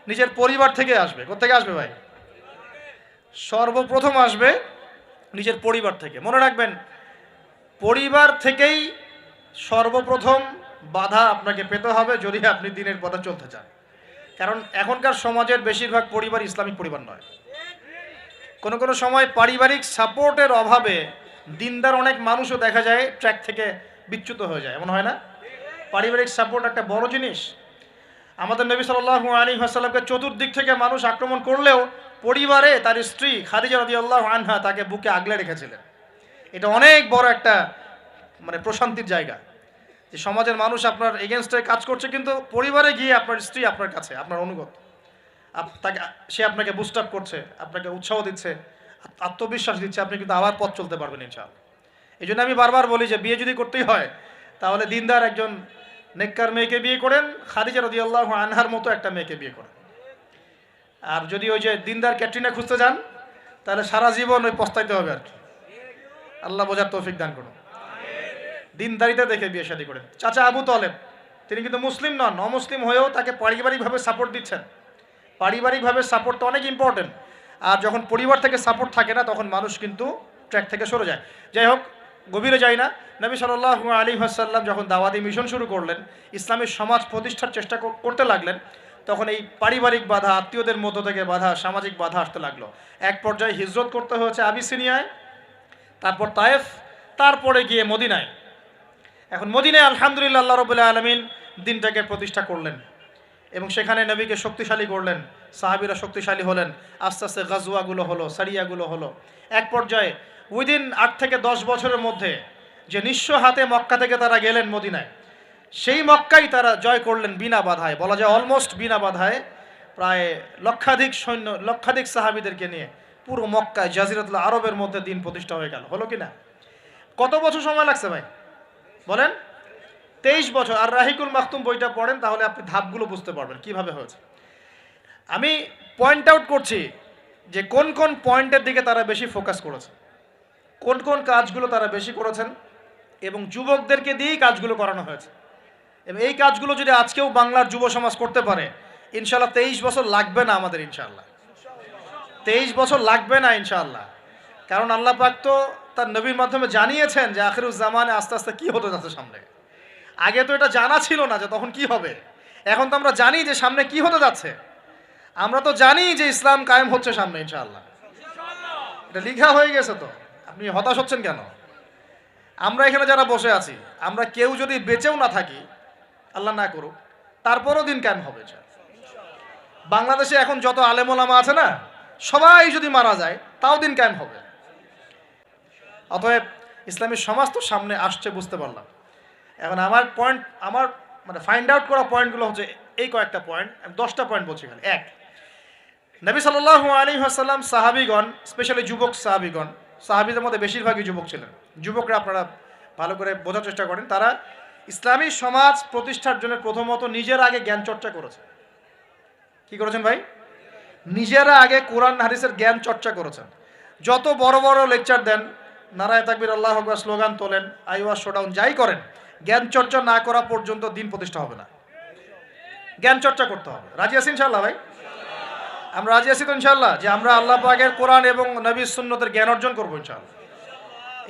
[SPEAKER 1] নিজের পরিবার থেকে আসবে। কোথেকে আসবে ভাই? সর্বপ্রথম আসবে নিজের পরিবার থেকে। মনে রাখবেন, পরিবার থেকেই সর্বপ্রথম বাধা আপনাকে পেতে হবে যদি আপনি দ্বীনের পথে চলতে চান। কারণ এখনকার সমাজের বেশিরভাগ পরিবার ইসলামিক পরিবার নয়। কোনো কোনো সময় পারিবারিক সাপোর্টের অভাবে দিনদার অনেক মানুষও দেখা যায় ট্র্যাক থেকে বিচ্যুত হয়ে যায়, এমন হয় না? পারিবারিক সাপোর্ট একটা বড় জিনিস। আমাদের নবী সাল্লাল্লাহু আলাইহি ওয়াসাল্লামকে চতুর্দিক থেকে মানুষ আক্রমণ করলেও পরিবারে তার স্ত্রী খাদিজা রাদিয়াল্লাহু আনহা তাকে বুকে আগলে রেখেছিলেন। এটা অনেক বড় একটা মানে প্রশান্তির জায়গা, যে সমাজের মানুষ আপনার এগেনস্টে কাজ করছে, কিন্তু পরিবারে গিয়ে আপনার স্ত্রী আপনার কাছে, আপনার অনুগত, তাকে, সে আপনাকে বুস্ট আপ করছে, আপনাকে উৎসাহ দিচ্ছে, আত্মবিশ্বাস দিচ্ছে, আপনি কিন্তু আবার পথ চলতে পারবেন ইনশাআল্লাহ। এই জন্য আমি বারবার বলি যে বিয়ে যদি করতেই হয়, তাহলে দিনদার একজন নেককার মেয়েকে বিয়ে করেন, খাদিজা রাদিয়াল্লাহু আনহার মতো একটা মেয়েকে বিয়ে করেন। আর যদি ওই যে দিনদার ক্যাটরিনা খুঁজতে যান, তাহলে সারা জীবন ওই পস্তাইতে হবে আর কি। আল্লাহ বোঝার তৌফিক দান করুন। দিনদারিতা দেখে বিয়ে শাদী করেন। চাচা আবু তালেব তিনি কিন্তু মুসলিম নন, অমুসলিম হয়েও তাকে পারিবারিকভাবে সাপোর্ট দিচ্ছেন। পারিবারিকভাবে সাপোর্টটা অনেক ইম্পর্টেন্ট। আর যখন পরিবার থেকে সাপোর্ট থাকে না তখন মানুষ কিন্তু ট্র্যাক থেকে সরে যায়। যাই হোক, গভীরে যাই না। নবী সাল্লাল্লাহু আলাইহি ওয়াসাল্লাম যখন দাওয়াতি মিশন শুরু করলেন, ইসলামী সমাজ প্রতিষ্ঠার চেষ্টা করতে লাগলেন, তখন এই পারিবারিক বাধা, আত্মীয়দের মধ্য থেকে বাধা, সামাজিক বাধা আসতে লাগলো। এক পর্যায়ে হিজরত করতে হয়েছে আবিসিনিয়ায়, তারপর তায়েফ, তারপরে গিয়ে মদিনায়। এখন মদিনায় আলহামদুলিল্লাহ আল্লাহ রাব্বুল আলামিন দিনটাকে প্রতিষ্ঠা করলেন এবং সেখানে নবীকে শক্তিশালী করলেন, সাহাবীরা শক্তিশালী হলেন, আস্তে আস্তে গাজওয়াগুলো হলো, সারিয়াগুলো হলো। এক পর্যায়ে উইদিন 8 থেকে 10 বছরের মধ্যে যে নিঃস্ব হাতে মক্কা থেকে তারা গেলেন মদিনায়, সেই মক্কাই তারা জয় করলেন বিনা বাধায়, বলা যায় অলমোস্ট বিনা বাধায়। প্রায় লক্ষাধিক সৈন্য, লক্ষাধিক সাহাবীদেরকে নিয়ে পুরো মক্কায়, জাজিরাতুল আরবের মধ্যে দিন প্রতিষ্ঠা হয়ে গেল। হলো কি না? কত বছর সময় লাগছে ভাই বলেন? 23 বছর। আর রাহিকুল মাখতুম বইটা পড়েন, তাহলে আপনি ধাপগুলো বুঝতে পারবেন কিভাবে হয়েছে। আমি পয়েন্ট আউট করছি যে কোন কোন পয়েন্টের দিকে তারা বেশি ফোকাস করেছে, কোন কোন কাজগুলো তারা বেশি করেছেন, এবং যুবকদেরকে দিয়েই কাজগুলো করানো হয়েছে। এবং এই কাজগুলো যদি আজকেও বাংলার যুব সমাজ করতে পারে, ইনশাল্লাহ 23 বছর লাগবে না আমাদের, ইনশাল্লাহ 23 বছর লাগবে না ইনশাল্লাহ। কারণ আল্লাহ পাক তো তার নবীর মাধ্যমে জানিয়েছেন যে আখিরুজ জামানে আস্তে আস্তে কি হতে যাচ্ছে সামনে। আগে তো এটা জানা ছিল না যে তখন কি হবে, এখন তো আমরা জানি যে সামনে কি হতে যাচ্ছে। আমরা তো জানি যে ইসলাম কায়েম হচ্ছে সামনে ইনশাআল্লাহ, এটা লিখা হয়ে গেছে। তো আপনি হতাশ হচ্ছেন কেন? আমরা এখানে যারা বসে আছি, আমরা কেউ যদি বেঁচেও না থাকি, আল্লাহ না করুক, তারপরও দিন কায়েম হবে। বাংলাদেশে এখন যত আলেম ওলামা আছে না, সবাই যদি মারা যায় তাও দিন কায়েম হবে। অতএব ইসলামী সমাজ তো সামনে আসছে, বুঝতে পারলাম। এখন আমার পয়েন্ট, আমার মানে ফাইন্ড আউট করা পয়েন্টগুলো হচ্ছে এই কয়েকটা পয়েন্ট। আমি 10টা পয়েন্ট বলছি এখানে। এক, নবী সাল্লাল্লাহু আলাইহি ওয়াসাল্লাম সাহাবীগণ, স্পেশালি যুবক সাহাবীগণ, সাহাবীদের মধ্যে বেশিরভাগই যুবক ছিলেন। যুবকরা আপনারা ভালো করে বোঝার চেষ্টা করেন, তারা ইসলামী সমাজ প্রতিষ্ঠার জন্য প্রথমত নিজের আগে জ্ঞান চর্চা করেছে। কি করেছেন ভাই? নিজেরা আগে কোরআন হাদিসের জ্ঞান চর্চা করেছেন। যত বড় বড় লেকচার দেন, নারায়ে তাকবীর, আল্লাহু আকবার স্লোগান তোলেন, আইওয়াজ শোডাউন, যাই করেন, জ্ঞান চর্চা না করা পর্যন্ত দিন প্রতিষ্ঠা হবে না। জ্ঞান চর্চা করতে হবে। রাজি আছি ইনশাআল্লাহ ভাই? আমরা রাজি আছি তো ইনশাআল্লাহ যে আমরা আল্লাহ পাকের কোরআন এবং নবীর সুন্নতের জ্ঞান অর্জন করবো ইনশাআল্লাহ।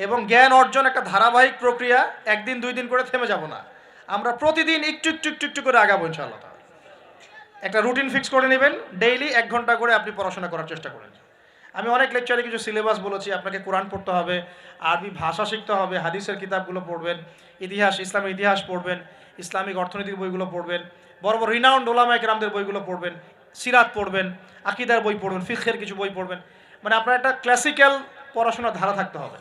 [SPEAKER 1] এবং জ্ঞান অর্জন একটা ধারাবাহিক প্রক্রিয়া, একদিন 2 দিন করে থেমে যাব না। আমরা প্রতিদিন একটু একটু একটু একটু করে আগাবো ইনশাআল্লাহ। একটা রুটিন ফিক্স করে নেবেন, ডেইলি 1 ঘন্টা করে আপনি পড়াশোনা করার চেষ্টা করেন। আমি অনেক লেকচারে কিছু সিলেবাস বলেছি, আপনাকে কোরআন পড়তে হবে, আরবি ভাষা শিখতে হবে, হাদিসের কিতাবগুলো পড়বেন, ইতিহাস, ইসলামের ইতিহাস পড়বেন, ইসলামিক অর্থনীতির বইগুলো পড়বেন, বড় বড় রিনাউন্ড ওলামায়ে কেরামদের বইগুলো পড়বেন, সিরাত পড়বেন, আকীদার বই পড়বেন, ফিকহের কিছু বই পড়বেন। মানে আপনার একটা ক্লাসিক্যাল পড়াশোনার ধারা থাকতে হবে।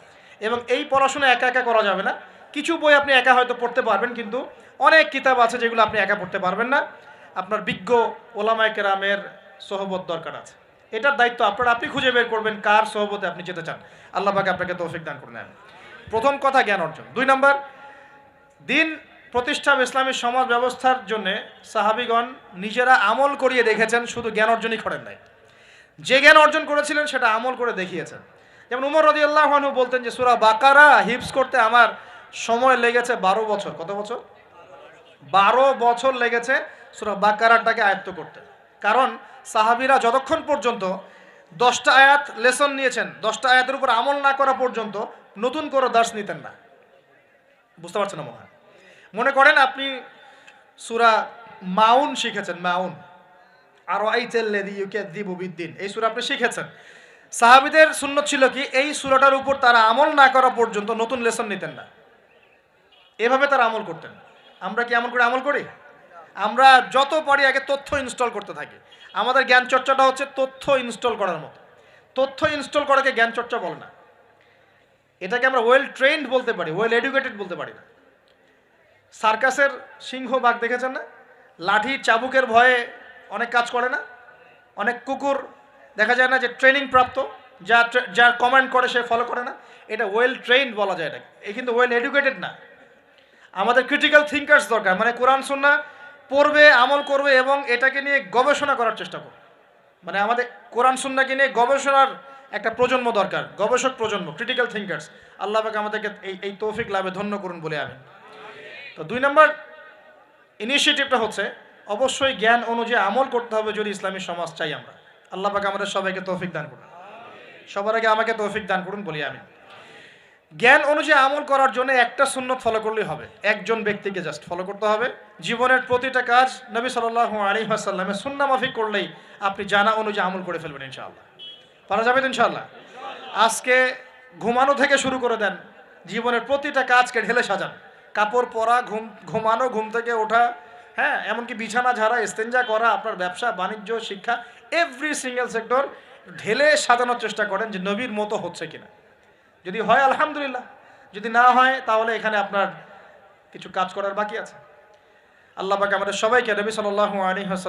[SPEAKER 1] এবং এই পড়াশোনা একা একা করা যাবে না। কিছু বই আপনি একা হয়তো পড়তে পারবেন, কিন্তু অনেক কিতাব আছে যেগুলো আপনি একা পড়তে পারবেন না। আপনার বিজ্ঞ ওলামায়ে কেরামের সোহবত দরকার আছে। এটার দায়িত্ব আপনার, আপনি খুঁজে বের করবেন কার সোহবতে আপনি যেতে চান। আল্লাহ পাক আপনাকে তৌফিক দান করুন। প্রথম কথা জ্ঞান অর্জন। 2 নম্বর, দিন প্রতিষ্ঠা ইসলামী সমাজ ব্যবস্থার জন্য সাহাবীগণ নিজেরা আমল করিয়ে দেখেছেন, শুধু জ্ঞান অর্জনই করেন নাই। যে জ্ঞান অর্জন করেছিলেন সেটা আমল করে দেখিয়েছেন। যেমন উমর রাদিয়াল্লাহু আনহু বলতেন যে সূরা বাকারা হিফজ করতে আমার সময় লেগেছে 12 বছর। কত বছর? 12 বছর লেগেছে সূরা বাকারাটাকে আয়ত্ত করতে। কারণ সাহাবীরা যতক্ষণ পর্যন্ত 10টা আয়াত লেসন নিয়েছেন, 10টা আয়াতের উপর আমল না করা পর্যন্ত নতুন করে দার্স নিতেন না। বুঝতে পারছেন না মনে হয়? মনে করেন আপনি সূরা মাউন শিখেছেন, মাউন, আর আইতাল্লাযী ইউকাযযিবু বিদ্দিন, এই সূরা আপনি শিখেছেন। সাহাবীদের সুন্নত ছিল কি, এই সূরাটার উপর তারা আমল না করা পর্যন্ত নতুন লেসন নিতেন না। এভাবে তারা আমল করতেন। আমরা কি এমন করে আমল করি? আমরা যত পারি আগে তথ্য ইনস্টল করতে থাকি। আমাদের জ্ঞান চর্চাটা হচ্ছে তথ্য ইনস্টল করার মতো। তথ্য ইনস্টল করাকে জ্ঞান চর্চা বলে না। এটাকে আমরা ওয়েল ট্রেন্ড বলতে পারি, ওয়েল এডুকেটেড বলতে পারি না। সার্কাসের সিংহ বাঘ দেখেছেন না? লাঠি চাবুকের ভয়ে অনেক কাজ করে না? অনেক কুকুর দেখা যায় না যে ট্রেনিং প্রাপ্ত, যার কমান্ড করে সে ফলো করে না? এটা ওয়েল ট্রেন্ড বলা যায় এটাকে। এ কিন্তু ওয়েল এডুকেটেড না। আমাদের ক্রিটিক্যাল থিঙ্কার্স দরকার, মানে কোরআন সুন্নাহ পড়বে, আমল করবে এবং এটাকে নিয়ে গবেষণা করার চেষ্টা করবে। মানে আমাদের কোরআন সুন্নাহকে নিয়ে গবেষণার একটা প্রজন্ম দরকার, গবেষক প্রজন্ম, ক্রিটিক্যাল থিঙ্কার্স। আল্লাহ পাক আমাদেরকে এই তৌফিক লাভে ধন্য করুন বলে আমি। তো 2 নম্বর, ইনিশিয়েটিভটা হচ্ছে অবশ্যই জ্ঞান অনুযায়ী আমল করতে হবে যদি ইসলামী সমাজ চাই আমরা। আল্লাহ পাক আমাদের সবাইকে তৌফিক দান করুন। সবার আগে আমাকে তৌফিক দান করুন বলি আমি। জ্ঞান অনুযায়ী আমল করার জন্য একটা সুন্নত ফলো করলেই হবে, একজন ব্যক্তিকে জাস্ট ফলো করতে হবে। জীবনের প্রতিটা কাজ নবী সাল্লাল্লাহু আলাইহি ওয়াসাল্লামের সুন্নাহ মাফিক করলেই আপনি জানা অনুযায়ী আমল করে ফেলবেন ইনশাআল্লাহ। পারা যাবে তো ইনশাআল্লাহ। আজকে ঘুমানো থেকে শুরু করে দেন, জীবনের প্রতিটা কাজকে ঢেলে সাজান। কাপড় পরা, ঘুমানো, ঘুম থেকে ওঠা, হ্যাঁ, এমনকি বিছানা ঝাড়া, ইস্তেঞ্জা করা, আপনার ব্যবসা বাণিজ্য শিক্ষা, এভরি সিঙ্গেল সেক্টর ঢেলে সাজানোর চেষ্টা করেন যে নবীর মতো হচ্ছে কিনা। যদি হয় আলহামদুলিল্লাহ, যদি না হয় তাহলে এখানে আপনার কিছু কাজ করার বাকি আছে। আল্লাহ পাক আমাদের সবাইকে নবী সাল্লাল্লাহু আলাইহি ওয়াসাল্লাম